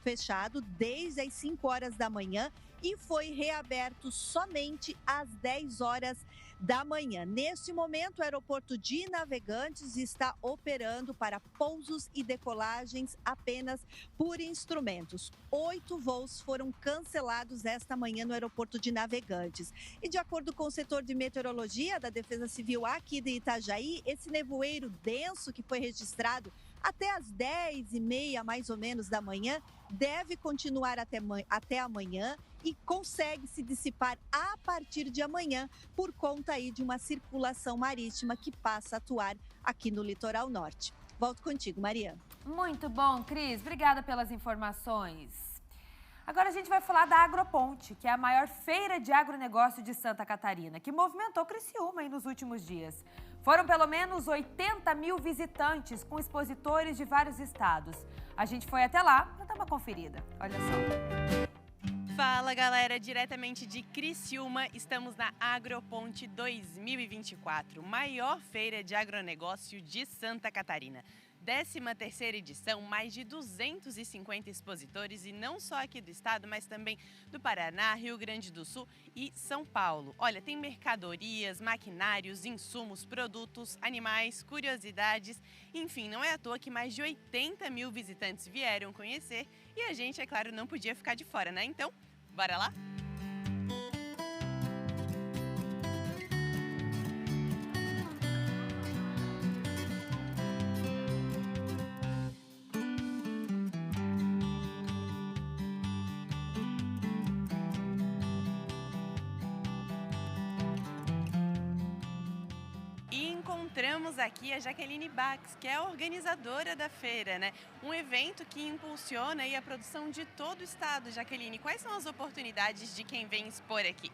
fechado desde as 5 horas da manhã e foi reaberto somente às 10 horas da manhã. Neste momento, o aeroporto de Navegantes está operando para pousos e decolagens apenas por instrumentos. 8 voos foram cancelados esta manhã no aeroporto de Navegantes. E de acordo com o setor de meteorologia da Defesa Civil aqui de Itajaí, esse nevoeiro denso que foi registrado até às 10h30, mais ou menos, da manhã, deve continuar até amanhã e consegue se dissipar a partir de amanhã por conta aí de uma circulação marítima que passa a atuar aqui no litoral norte. Volto contigo, Maria. Muito bom, Cris. Obrigada pelas informações. Agora a gente vai falar da Agroponte, que é a maior feira de agronegócio de Santa Catarina, que movimentou Criciúma aí nos últimos dias. Foram pelo menos 80 mil visitantes com expositores de vários estados. A gente foi até lá para dar uma conferida. Olha só. Fala, galera, diretamente de Criciúma, estamos na Agroponte 2024, maior feira de agronegócio de Santa Catarina. 13ª edição, mais de 250 expositores, e não só aqui do estado, mas também do Paraná, Rio Grande do Sul e São Paulo. Olha, tem mercadorias, maquinários, insumos, produtos, animais, curiosidades, enfim, não é à toa que mais de 80 mil visitantes vieram conhecer e a gente, é claro, não podia ficar de fora, né? Então, bora lá? encontramos aqui a Jaqueline Bax, que é a organizadora da feira, né? Um evento que impulsiona aí a produção de todo o estado. Jaqueline, quais são as oportunidades de quem vem expor aqui?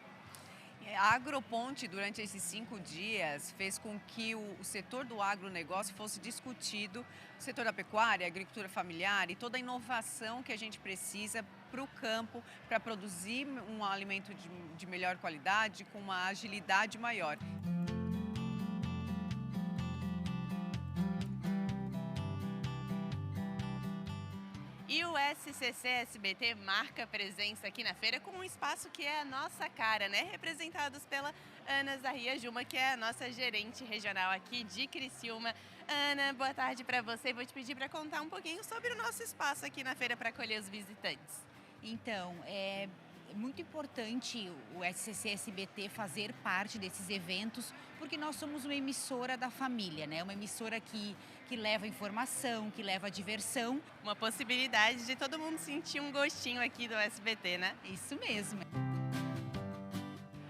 A Agroponte, durante esses 5 dias, fez com que o setor do agronegócio fosse discutido, o setor da pecuária, a agricultura familiar e toda a inovação que a gente precisa para o campo, para produzir um alimento de melhor qualidade, com uma agilidade maior. E o SCC-SBT marca presença aqui na feira com um espaço que é a nossa cara, né? Representados pela Ana Zarria Juma, que é a nossa gerente regional aqui de Criciúma. Ana, boa tarde para você. Vou te pedir para contar um pouquinho sobre o nosso espaço aqui na feira para acolher os visitantes. Então, é muito importante o SCC-SBT fazer parte desses eventos, porque nós somos uma emissora da família, né? Uma emissora que leva informação, que leva diversão. Uma possibilidade de todo mundo sentir um gostinho aqui do SBT, né? Isso mesmo.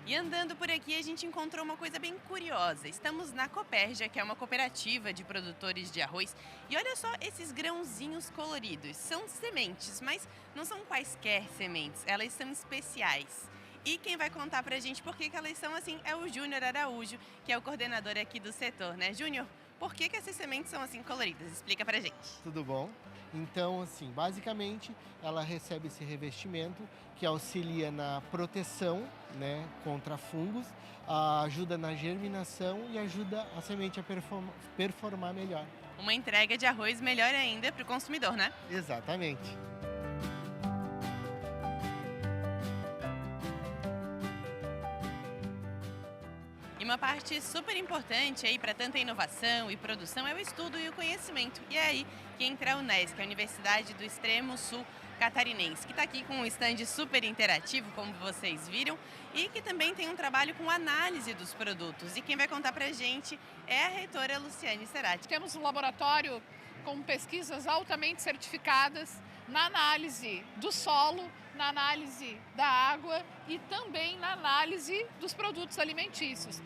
E andando por aqui, a gente encontrou uma coisa bem curiosa. Estamos na Copérgia, que é uma cooperativa de produtores de arroz. E olha só esses grãozinhos coloridos. São sementes, mas não são quaisquer sementes. Elas são especiais. E quem vai contar pra gente por que elas são assim é o Júnior Araújo, que é o coordenador aqui do setor, né? Júnior, por que essas sementes são assim coloridas? Explica pra gente. Tudo bom? Então, assim, basicamente, ela recebe esse revestimento que auxilia na proteção, né, contra fungos, ajuda na germinação e ajuda a semente a performar melhor. Uma entrega de arroz melhor ainda para o consumidor, né? Exatamente. E uma parte super importante aí para tanta inovação e produção é o estudo e o conhecimento. E é aí que entra a Unesc, a Universidade do Extremo Sul Catarinense, que está aqui com um stand super interativo, como vocês viram, e que também tem um trabalho com análise dos produtos. E quem vai contar para a gente é a reitora Luciane Cerati. Temos um laboratório com pesquisas altamente certificadas na análise do solo, na análise da água e também na análise dos produtos alimentícios.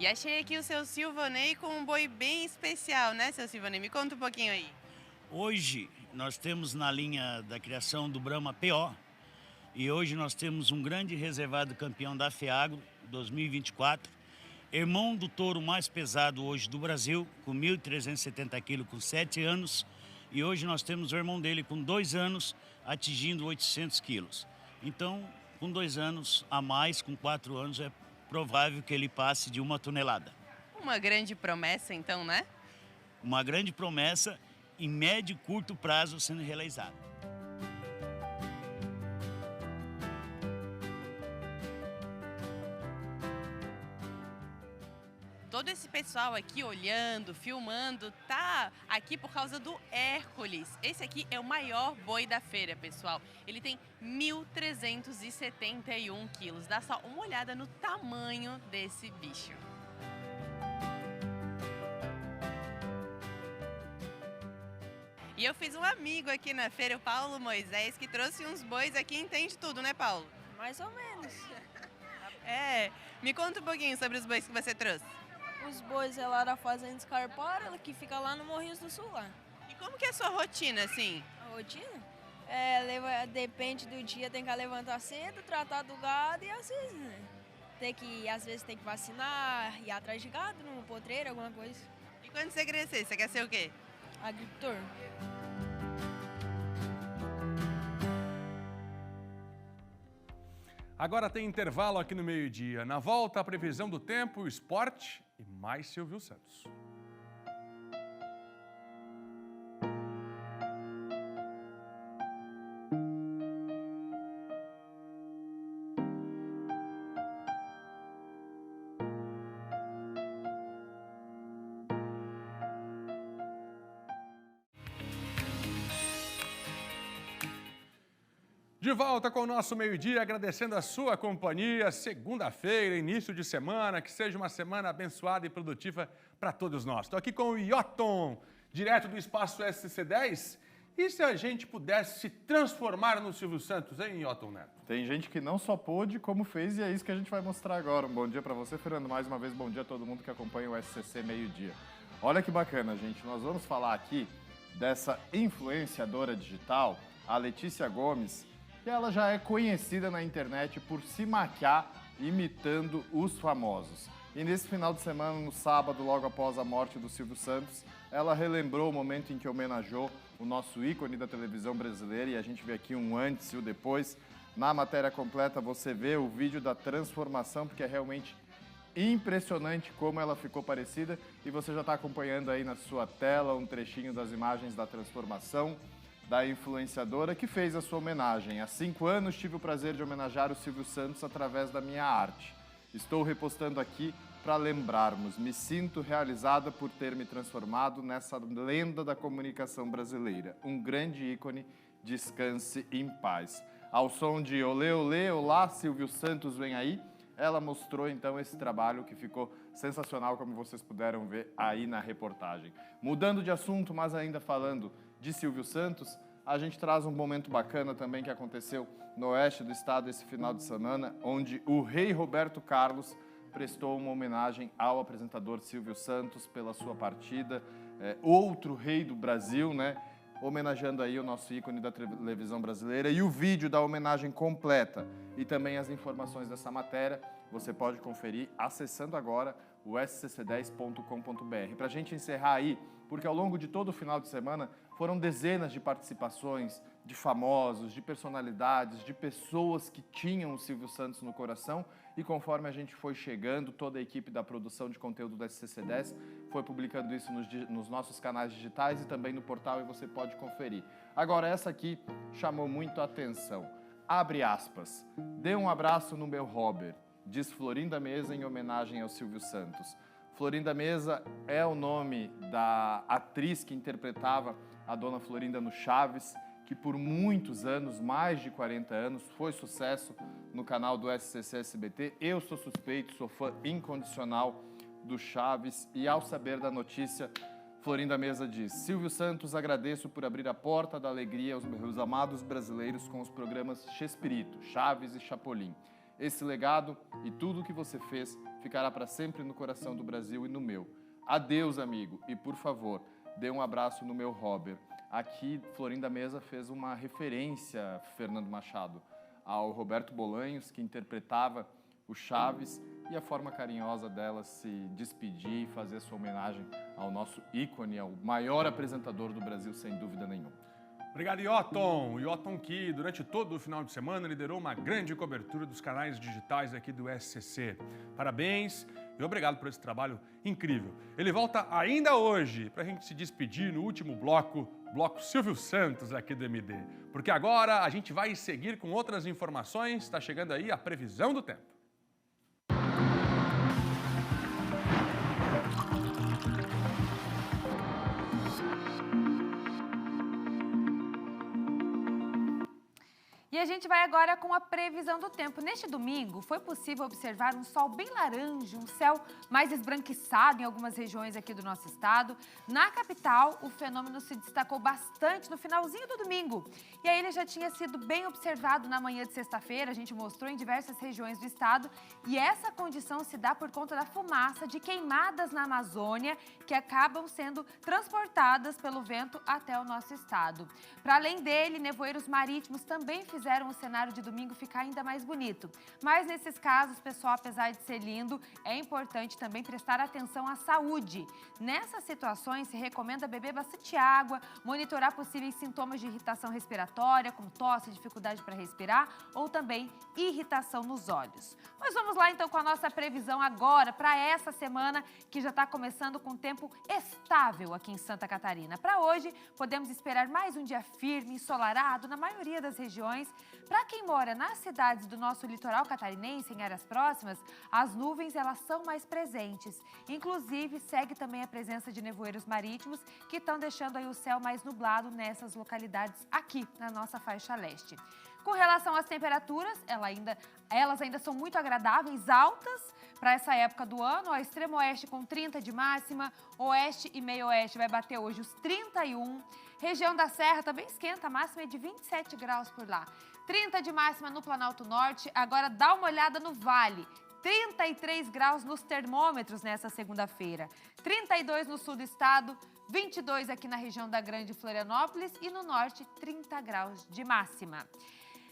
E achei aqui o seu Silvonei com um boi bem especial, né, seu Silvonei? Me conta um pouquinho aí. Hoje nós temos na linha da criação do Brahma PO e hoje nós temos um grande reservado campeão da FEAGRO 2024, irmão do touro mais pesado hoje do Brasil, com 1.370 quilos, com 7 anos, e hoje nós temos o irmão dele com 2 anos, atingindo 800 quilos. Então, com 2 anos a mais, com 4 anos, é provável que ele passe de 1 tonelada. Uma grande promessa, então, né? Uma grande promessa em médio e curto prazo sendo realizada. Todo esse pessoal aqui olhando, filmando, tá aqui por causa do Hércules. Esse aqui é o maior boi da feira, pessoal. Ele tem 1.371 quilos. Dá só uma olhada no tamanho desse bicho. E eu fiz um amigo aqui na feira, o Paulo Moisés, que trouxe uns bois aqui. Entende tudo, né, Paulo? Mais ou menos. É. Me conta um pouquinho sobre os bois que você trouxe. Os bois é lá da Fazenda Escarpara, que fica lá no Morrinhos do Sul, lá. E como que é a sua rotina, assim? A rotina? Depende do dia, tem que levantar cedo, tratar do gado e às vezes, né? Às vezes tem que vacinar, ir atrás de gado, numa potreira, alguma coisa. E quando você crescer, você quer ser o quê? Agricultor. Agora tem intervalo aqui no meio-dia. Na volta, a previsão do tempo, o esporte e mais Silvio Santos. De volta com o nosso meio-dia, agradecendo a sua companhia. Segunda-feira, início de semana, que seja uma semana abençoada e produtiva para todos nós. Estou aqui com o Ioton, direto do Espaço SC10, E se a gente pudesse se transformar no Silvio Santos, hein, Otton Neto? Tem gente que não só pôde, como fez, e é isso que a gente vai mostrar agora. Um bom dia para você, Fernando. Mais uma vez, bom dia a todo mundo que acompanha o SCC Meio-Dia. Olha que bacana, gente. Nós vamos falar aqui dessa influenciadora digital, a Letícia Gomes, que ela já é conhecida na internet por se maquiar imitando os famosos. E nesse final de semana, no sábado, logo após a morte do Silvio Santos, ela relembrou o momento em que homenageou o nosso ícone da televisão brasileira, e a gente vê aqui um antes e o depois. Na matéria completa você vê o vídeo da transformação, porque é realmente impressionante como ela ficou parecida, e você já está acompanhando aí na sua tela um trechinho das imagens da transformação da influenciadora que fez a sua homenagem. Há 5 anos tive o prazer de homenagear o Silvio Santos através da minha arte. Estou repostando aqui para lembrarmos. Me sinto realizada por ter me transformado nessa lenda da comunicação brasileira. Um grande ícone, descanse em paz. Ao som de olê, olê, olá, Silvio Santos vem aí, ela mostrou então esse trabalho que ficou sensacional, como vocês puderam ver aí na reportagem. Mudando de assunto, mas ainda falando de Silvio Santos, a gente traz um momento bacana também que aconteceu no oeste do estado esse final de semana, onde o rei Roberto Carlos prestou uma homenagem ao apresentador Silvio Santos pela sua partida, outro rei do Brasil, né? Homenageando aí o nosso ícone da televisão brasileira. E o vídeo da homenagem completa e também as informações dessa matéria você pode conferir acessando agora o scc10.com.br. Para a gente encerrar aí, porque ao longo de todo o final de semana foram dezenas de participações de famosos, de personalidades, de pessoas que tinham o Silvio Santos no coração, e conforme a gente foi chegando, toda a equipe da produção de conteúdo do SCC10 foi publicando isso nos nossos canais digitais e também no portal, e você pode conferir. Agora, essa aqui chamou muito a atenção. Abre aspas. Dê um abraço no meu Robert, diz Florinda Meza em homenagem ao Silvio Santos. Florinda Meza é o nome da atriz que interpretava a Dona Florinda no Chaves, que por muitos anos, mais de 40 anos, foi sucesso no canal do SCC SBT. Eu sou suspeito, sou fã incondicional do Chaves, e ao saber da notícia, Florinda Meza diz: Silvio Santos, agradeço por abrir a porta da alegria aos meus amados brasileiros com os programas Chespirito, Chaves e Chapolin. Esse legado e tudo o que você fez ficará para sempre no coração do Brasil e no meu. Adeus, amigo, e por favor, dê um abraço no meu Robert. Aqui, Florinda Meza fez uma referência, Fernando Machado, ao Roberto Bolanhos, que interpretava o Chaves, e a forma carinhosa dela se despedir e fazer sua homenagem ao nosso ícone, ao maior apresentador do Brasil, sem dúvida nenhuma. Obrigado, Otton. Otton que durante todo o final de semana liderou uma grande cobertura dos canais digitais aqui do SCC. Parabéns e obrigado por esse trabalho incrível. Ele volta ainda hoje para a gente se despedir no último bloco Silvio Santos aqui do MD. Porque agora a gente vai seguir com outras informações. Está chegando aí a previsão do tempo. E a gente vai agora com a previsão do tempo. Neste domingo, foi possível observar um sol bem laranja, um céu mais esbranquiçado em algumas regiões aqui do nosso estado. Na capital, o fenômeno se destacou bastante no finalzinho do domingo. E aí ele já tinha sido bem observado na manhã de sexta-feira, a gente mostrou em diversas regiões do estado. E essa condição se dá por conta da fumaça de queimadas na Amazônia, que acabam sendo transportadas pelo vento até o nosso estado. Para além dele, nevoeiros marítimos também fizeram o cenário de domingo ficar ainda mais bonito. Mas nesses casos, pessoal, apesar de ser lindo, é importante também prestar atenção à saúde. Nessas situações, se recomenda beber bastante água, monitorar possíveis sintomas de irritação respiratória, como tosse, dificuldade para respirar ou também irritação nos olhos. Mas vamos lá então com a nossa previsão agora para essa semana, que já está começando com tempo estável aqui em Santa Catarina. Para hoje, podemos esperar mais um dia firme, ensolarado na maioria das regiões. Para quem mora nas cidades do nosso litoral catarinense, em áreas próximas, as nuvens elas são mais presentes. Inclusive, segue também a presença de nevoeiros marítimos que estão deixando aí o céu mais nublado nessas localidades aqui na nossa faixa leste. Com relação às temperaturas, elas ainda são muito agradáveis, altas, para essa época do ano. Extremo oeste com 30 de máxima, oeste e meio oeste vai bater hoje os 31. Região da Serra também esquenta, a máxima é de 27 graus por lá. 30 de máxima no Planalto Norte. Agora dá uma olhada no Vale. 33 graus nos termômetros nessa segunda-feira. 32 no sul do estado, 22 aqui na região da Grande Florianópolis e no norte 30 graus de máxima.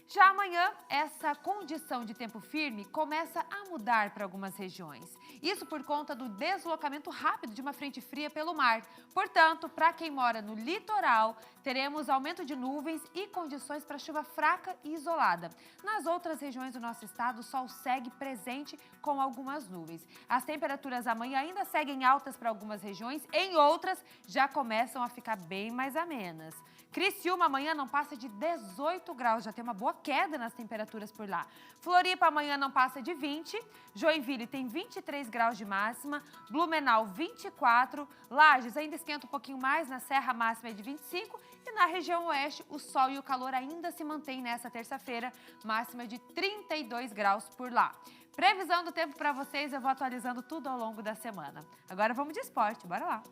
Já amanhã, essa condição de tempo firme começa a mudar para algumas regiões. Isso por conta do deslocamento rápido de uma frente fria pelo mar. Portanto, para quem mora no litoral, teremos aumento de nuvens e condições para chuva fraca e isolada. Nas outras regiões do nosso estado, o sol segue presente com algumas nuvens. As temperaturas amanhã ainda seguem altas para algumas regiões, em outras já começam a ficar bem mais amenas. Criciúma amanhã não passa de 18 graus, já tem uma boa queda nas temperaturas por lá. Floripa amanhã não passa de 20, Joinville tem 23 graus de máxima, Blumenau 24, Lages ainda esquenta um pouquinho mais, na Serra máxima é de 25 e na região oeste o sol e o calor ainda se mantêm nessa terça-feira, máxima de 32 graus por lá. Previsão do tempo para vocês, eu vou atualizando tudo ao longo da semana. Agora vamos de esporte, bora lá.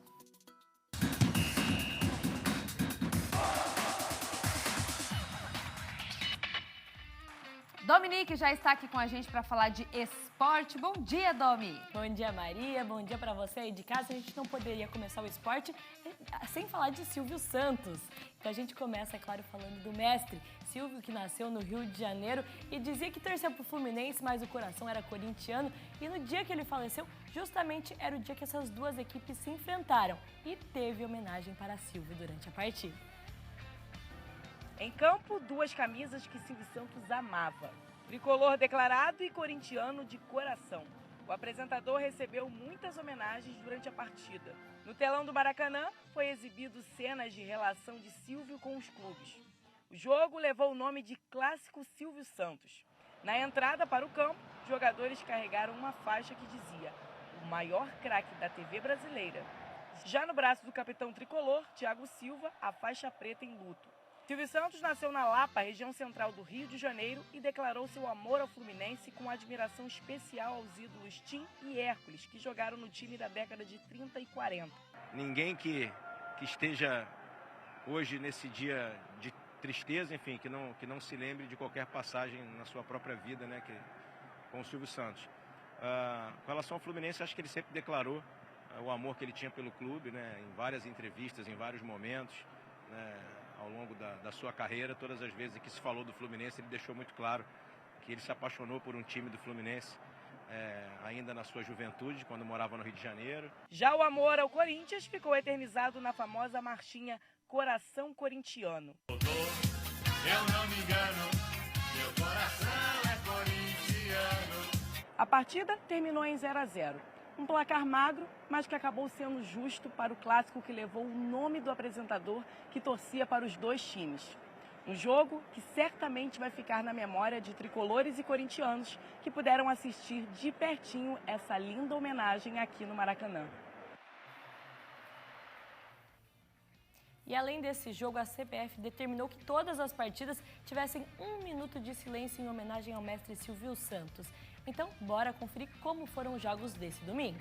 Dominique já está aqui com a gente para falar de esporte. Bom dia, Domi! Bom dia, Maria. Bom dia para você aí de casa. A gente não poderia começar o esporte sem falar de Silvio Santos. Então a gente começa, é claro, falando do mestre Silvio, que nasceu no Rio de Janeiro e dizia que torcia para o Fluminense, mas o coração era corintiano. E no dia que ele faleceu, justamente era o dia que essas duas equipes se enfrentaram. E teve homenagem para Silvio durante a partida. Em campo, duas camisas que Silvio Santos amava. Tricolor declarado e corintiano de coração. O apresentador recebeu muitas homenagens durante a partida. No telão do Maracanã, foi exibido cenas de relação de Silvio com os clubes. O jogo levou o nome de Clássico Silvio Santos. Na entrada para o campo, jogadores carregaram uma faixa que dizia: o maior craque da TV brasileira. Já no braço do capitão tricolor, Thiago Silva, a faixa preta em luto. Silvio Santos nasceu na Lapa, região central do Rio de Janeiro, e declarou seu amor ao Fluminense com admiração especial aos ídolos Tim e Hércules, que jogaram no time da década de 30 e 40. Ninguém que esteja hoje nesse dia de tristeza, enfim, que não se lembre de qualquer passagem na sua própria vida, né, com o Silvio Santos. Com relação ao Fluminense, acho que ele sempre declarou o amor que ele tinha pelo clube, né, em várias entrevistas, em vários momentos, né, ao longo da sua carreira. Todas as vezes que se falou do Fluminense, ele deixou muito claro que ele se apaixonou por um time do Fluminense ainda na sua juventude, quando morava no Rio de Janeiro. Já o amor ao Corinthians ficou eternizado na famosa marchinha Coração Corintiano. Eu não me engano, meu coração é corintiano. A partida terminou em 0-0. Um placar magro, mas que acabou sendo justo para o clássico que levou o nome do apresentador que torcia para os dois times. Um jogo que certamente vai ficar na memória de tricolores e corintianos que puderam assistir de pertinho essa linda homenagem aqui no Maracanã. E além desse jogo, a CBF determinou que todas as partidas tivessem 1 minuto de silêncio em homenagem ao mestre Silvio Santos. Então, bora conferir como foram os jogos desse domingo.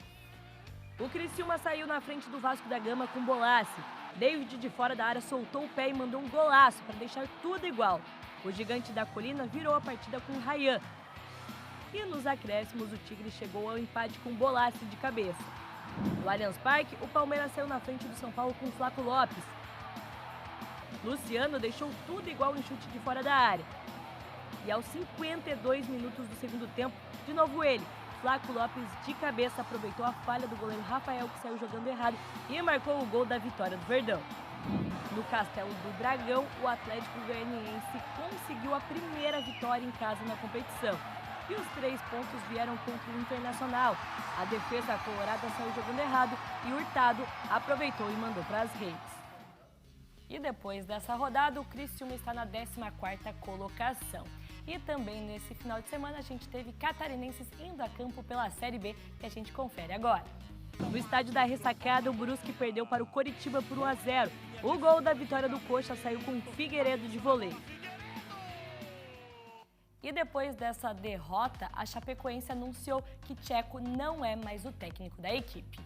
O Criciúma saiu na frente do Vasco da Gama com Bolassi. David, de fora da área, soltou o pé e mandou um golaço para deixar tudo igual. O gigante da colina virou a partida com Ryan. E nos acréscimos, o Tigre chegou ao empate com Bolassi de cabeça. No Allianz Parque, o Palmeiras saiu na frente do São Paulo com Flaco Lopes. Luciano deixou tudo igual em chute de fora da área. E aos 52 minutos do segundo tempo, de novo ele, Flaco Lopes, de cabeça, aproveitou a falha do goleiro Rafael, que saiu jogando errado, e marcou o gol da vitória do Verdão. No Castelo do Dragão, o Atlético Goianiense conseguiu a primeira vitória em casa na competição. E os 3 pontos vieram contra o Internacional. A defesa colorada saiu jogando errado e Hurtado aproveitou e mandou para as redes. E depois dessa rodada, o Criciúma está na 14ª colocação. E também nesse final de semana a gente teve catarinenses indo a campo pela Série B, que a gente confere agora. No estádio da Ressacada, o Brusque perdeu para o Coritiba por 1-0. O gol da vitória do Coxa saiu com o Figueiredo de voleio. E depois dessa derrota, a Chapecoense anunciou que Tcheco não é mais o técnico da equipe.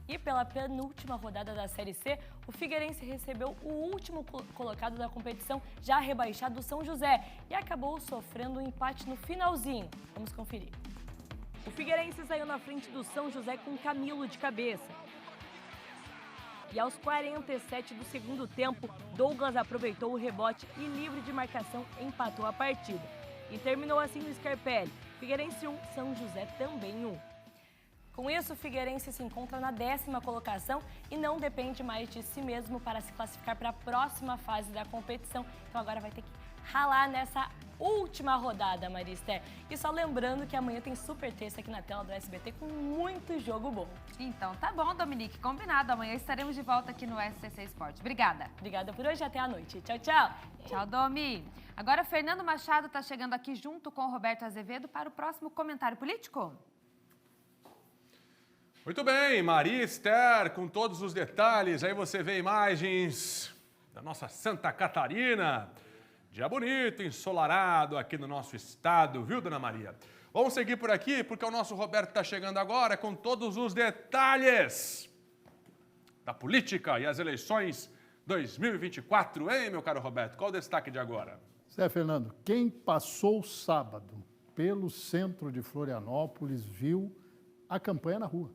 E pela penúltima rodada da Série C, o Figueirense recebeu o último colocado da competição, já rebaixado, o São José, e acabou sofrendo um empate no finalzinho. Vamos conferir. O Figueirense saiu na frente do São José com Camilo de cabeça. E aos 47 do segundo tempo, Douglas aproveitou o rebote e, livre de marcação, empatou a partida. E terminou assim no Scarpelli. Figueirense 1, São José também 1. Com isso, o Figueirense se encontra na 10ª colocação e não depende mais de si mesmo para se classificar para a próxima fase da competição. Então agora vai ter que ralar nessa última rodada, Maristé. E só lembrando que amanhã tem Super Terça aqui na tela do SBT com muito jogo bom. Então tá bom, Dominique, combinado. Amanhã estaremos de volta aqui no SCC Esporte. Obrigada. Obrigada por hoje, até a noite. Tchau, tchau. Tchau, Domi. Agora, Fernando Machado está chegando aqui junto com o Roberto Azevedo para o próximo comentário político. Muito bem, Maria Esther, com todos os detalhes. Aí você vê imagens da nossa Santa Catarina. Dia bonito, ensolarado aqui no nosso estado, viu, Dona Maria? Vamos seguir por aqui, porque o nosso Roberto está chegando agora com todos os detalhes da política e as eleições 2024. Hein, meu caro Roberto? Qual o destaque de agora? Zé Fernando, quem passou sábado pelo centro de Florianópolis viu a campanha na rua.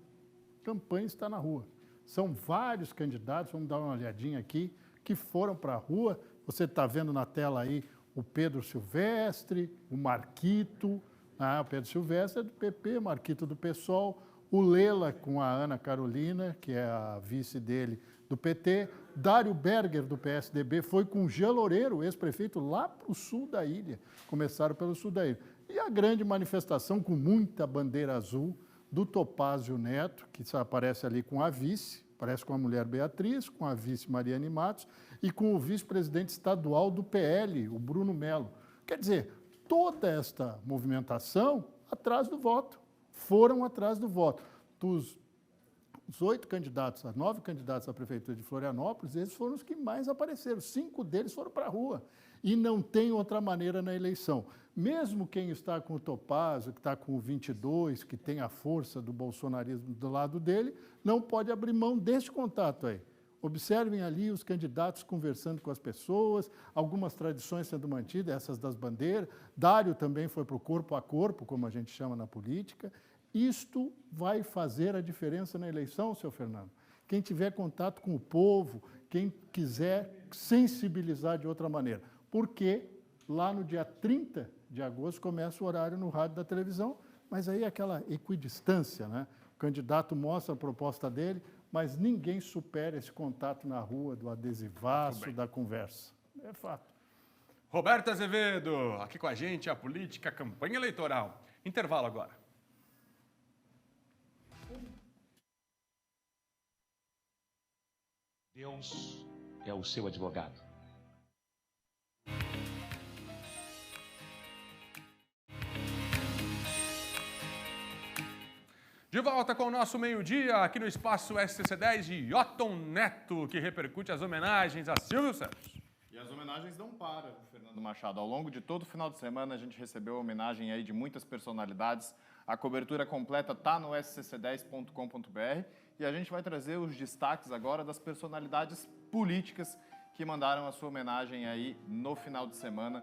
A campanha está na rua. São vários candidatos, vamos dar uma olhadinha aqui, que foram para a rua. Você está vendo na tela aí o Pedro Silvestre, o Marquito, o Pedro Silvestre é do PP, Marquito do PSOL, o Lela com a Ana Carolina, que é a vice dele do PT, Dário Berger do PSDB foi com o Jean Loureiro, ex-prefeito, lá para o sul da ilha, começaram pelo sul da ilha. E a grande manifestação com muita bandeira azul do Topázio Neto, que aparece ali com a vice, parece com a mulher Beatriz, com a vice Mariane Matos e com o vice-presidente estadual do PL, o Bruno Melo. Quer dizer, toda esta movimentação atrás do voto, foram atrás do voto. Dos 8 candidatos, 9 candidatos à Prefeitura de Florianópolis, esses foram os que mais apareceram. 5 deles foram para a rua. E não tem outra maneira na eleição. Mesmo quem está com o Topázio, que está com o 22, que tem a força do bolsonarismo do lado dele, não pode abrir mão deste contato aí. Observem ali os candidatos conversando com as pessoas, algumas tradições sendo mantidas, essas das bandeiras. Dário também foi para o corpo a corpo, como a gente chama na política. Isto vai fazer a diferença na eleição, seu Fernando. Quem tiver contato com o povo, quem quiser sensibilizar de outra maneira. Porque lá no dia 30 de agosto começa o horário no rádio da televisão, mas aí é aquela equidistância, né? O candidato mostra a proposta dele, mas ninguém supera esse contato na rua, do adesivaço, da conversa. É fato. Roberto Azevedo, aqui com a gente, a política, a campanha eleitoral. Intervalo agora. Deus é o seu advogado. De volta com o nosso meio-dia, aqui no Espaço SCC10 de Otton Neto, que repercute as homenagens a Silvio Santos. E as homenagens não param, Fernando Machado. Ao longo de todo o final de semana, a gente recebeu homenagem aí de muitas personalidades. A cobertura completa está no scc10.com.br e a gente vai trazer os destaques agora das personalidades políticas que mandaram a sua homenagem aí no final de semana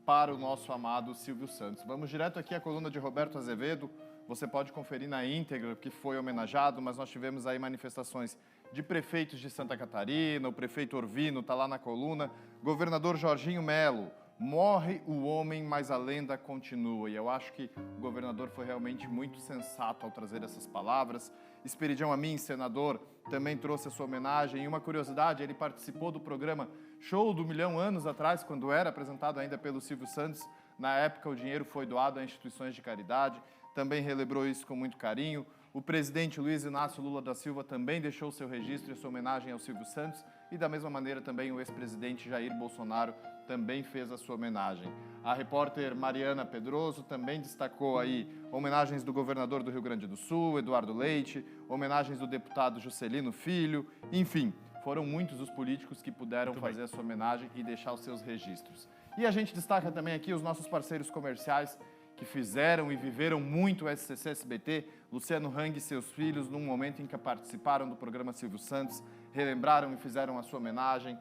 para o nosso amado Silvio Santos. Vamos direto aqui à coluna de Roberto Azevedo. Você pode conferir na íntegra que foi homenageado, mas nós tivemos aí manifestações de prefeitos de Santa Catarina, o prefeito Orvino está lá na coluna, governador Jorginho Melo, morre o homem, mas a lenda continua. E eu acho que o governador foi realmente muito sensato ao trazer essas palavras. Esperidião Amin, senador, também trouxe a sua homenagem. E uma curiosidade, ele participou do programa Show do Milhão anos atrás, quando era apresentado ainda pelo Silvio Santos. Na época, o dinheiro foi doado a instituições de caridade. Também relembrou isso com muito carinho. O presidente Luiz Inácio Lula da Silva também deixou seu registro e sua homenagem ao Silvio Santos. E da mesma maneira também o ex-presidente Jair Bolsonaro também fez a sua homenagem. A repórter Mariana Pedroso também destacou aí homenagens do governador do Rio Grande do Sul, Eduardo Leite, homenagens do deputado Juscelino Filho, enfim, foram muitos os políticos que puderam fazer a sua homenagem e deixar os seus registros. E a gente destaca também aqui os nossos parceiros comerciais que fizeram e viveram muito o SCC SBT, Luciano Hang e seus filhos, num momento em que participaram do programa Silvio Santos, relembraram e fizeram a sua homenagem.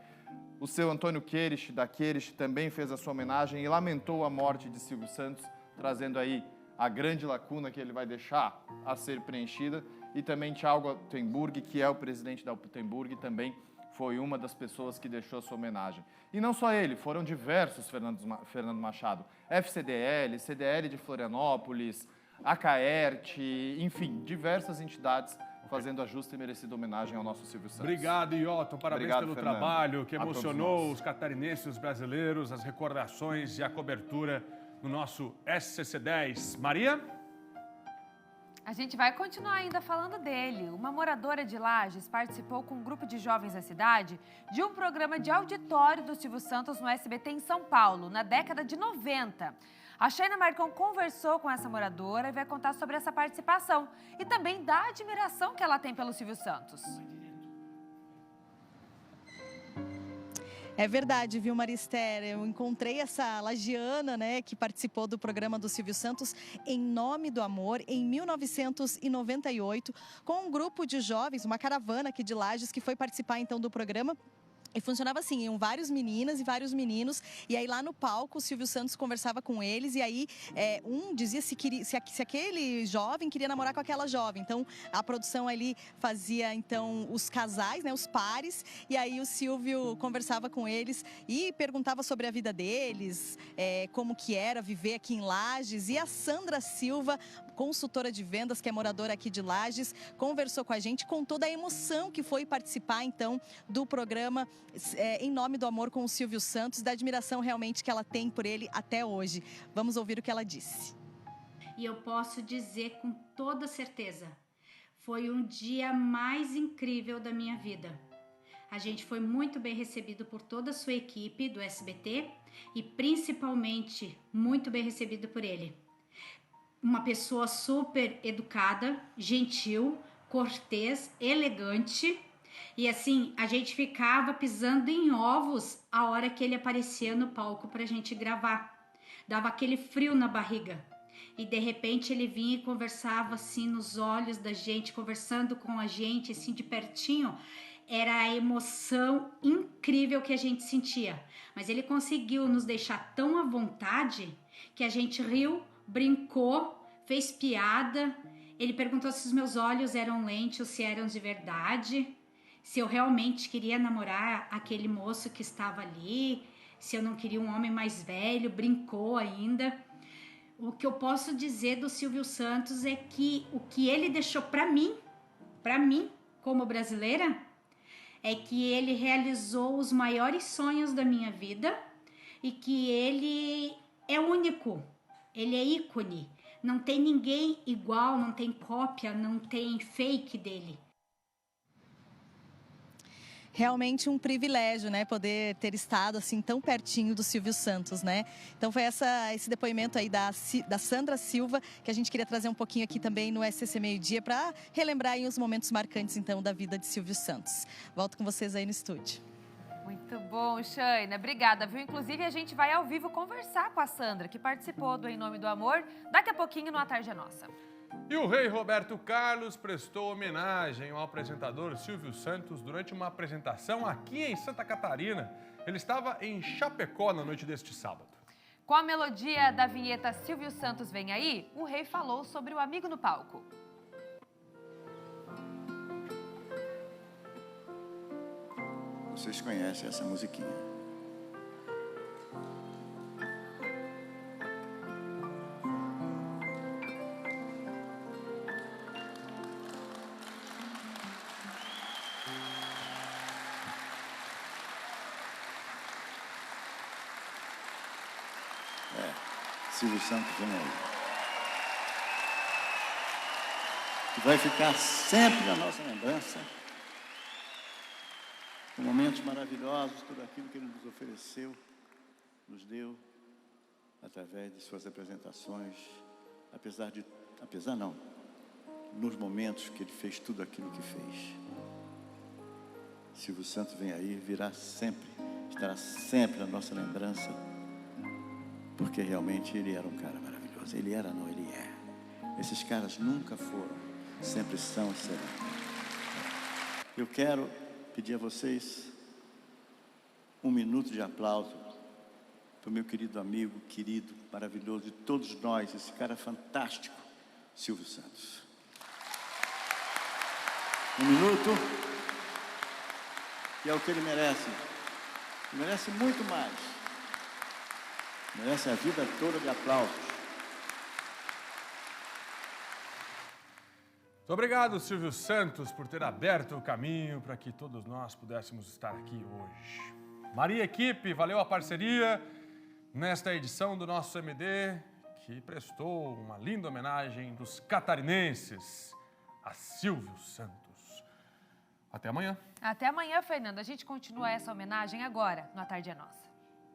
O seu Antônio Queirich, da Queirich, também fez a sua homenagem e lamentou a morte de Silvio Santos, trazendo aí a grande lacuna que ele vai deixar a ser preenchida. E também Thiago Altenburg, que é o presidente da Altenburg, também foi uma das pessoas que deixou a sua homenagem. E não só ele, foram diversos Fernando Machado. FCDL, CDL de Florianópolis, Acaert, enfim, diversas entidades fazendo a justa e merecida homenagem ao nosso Silvio Santos. Obrigado, Iotton. Parabéns pelo Fernando. trabalho que A todos emocionou nós. os catarinenses, os brasileiros, as recordações e a cobertura no nosso SCC10. Maria? A gente vai continuar ainda falando dele. Uma moradora de Lages participou com um grupo de jovens da cidade de um programa de auditório do Silvio Santos no SBT em São Paulo, na década de 90. A Shaina Marcon conversou com essa moradora e vai contar sobre essa participação e também da admiração que ela tem pelo Silvio Santos. É verdade, viu, Marister? Eu encontrei essa lagiana, né, que participou do programa do Silvio Santos Em Nome do Amor, em 1998, com um grupo de jovens, uma caravana aqui de Lages, que foi participar, então, do programa. E funcionava assim, iam várias meninas e vários meninos, e aí lá no palco o Silvio Santos conversava com eles, e aí um dizia se aquele jovem queria namorar com aquela jovem. Então a produção ali fazia então os casais, né, os pares, e aí o Silvio conversava com eles e perguntava sobre a vida deles, como que era viver aqui em Lages. E a Sandra Silva, consultora de vendas, que é moradora aqui de Lages, conversou com a gente, contou da emoção que foi participar então do programa Em Nome do Amor com o Silvio Santos, da admiração realmente que ela tem por ele até hoje. Vamos ouvir o que ela disse. E eu posso dizer com toda certeza, foi um dia mais incrível da minha vida. A gente foi muito bem recebido por toda a sua equipe do SBT e principalmente muito bem recebido por ele. Uma pessoa super educada, gentil, cortês, elegante. E assim, a gente ficava pisando em ovos a hora que ele aparecia no palco pra gente gravar. Dava aquele frio na barriga. E de repente ele vinha e conversava assim nos olhos da gente, conversando com a gente assim de pertinho. Era a emoção incrível que a gente sentia. Mas ele conseguiu nos deixar tão à vontade que a gente riu, brincou, fez piada. Ele perguntou se os meus olhos eram lentes ou se eram de verdade. Se eu realmente queria namorar aquele moço que estava ali, se eu não queria um homem mais velho, brincou ainda. O que eu posso dizer do Silvio Santos é que o que ele deixou para mim, como brasileira, é que ele realizou os maiores sonhos da minha vida e que ele é único, ele é ícone. Não tem ninguém igual, não tem cópia, não tem fake dele. Realmente um privilégio, né, poder ter estado assim tão pertinho do Silvio Santos, né? Então foi esse depoimento aí da Sandra Silva que a gente queria trazer um pouquinho aqui também no SCC Meio Dia para relembrar aí os momentos marcantes então da vida de Silvio Santos. Volto com vocês aí no estúdio. Muito bom, Shaina. Obrigada, viu? Inclusive, a gente vai ao vivo conversar com a Sandra, que participou do Em Nome do Amor, daqui a pouquinho no A Tarde é Nossa. E o rei Roberto Carlos prestou homenagem ao apresentador Silvio Santos durante uma apresentação aqui em Santa Catarina. Ele estava em Chapecó na noite deste sábado. Com a melodia da vinheta Silvio Santos Vem Aí, o rei falou sobre o amigo no palco. Vocês conhecem essa musiquinha? Silvio Santos vem aí. Que vai ficar sempre na nossa lembrança. Com momentos maravilhosos, tudo aquilo que ele nos ofereceu, nos deu, através de suas apresentações, apesar não, nos momentos que ele fez tudo aquilo que fez. Silvio Santos vem aí, virá sempre, estará sempre na nossa lembrança, porque realmente ele era um cara maravilhoso. Ele era, não, ele é. Esses caras nunca foram, sempre são e serão. Eu quero pedir a vocês um minuto de aplauso para o meu querido amigo, querido, maravilhoso de todos nós, esse cara fantástico, Silvio Santos. Um minuto, que é o que ele merece. Ele merece muito mais. Merece a vida toda de aplausos. Muito obrigado, Silvio Santos, por ter aberto o caminho para que todos nós pudéssemos estar aqui hoje. Maria Equipe, valeu a parceria nesta edição do nosso MD, que prestou uma linda homenagem dos catarinenses a Silvio Santos. Até amanhã. Até amanhã, Fernando. A gente continua essa homenagem agora no A Tarde é Nossa.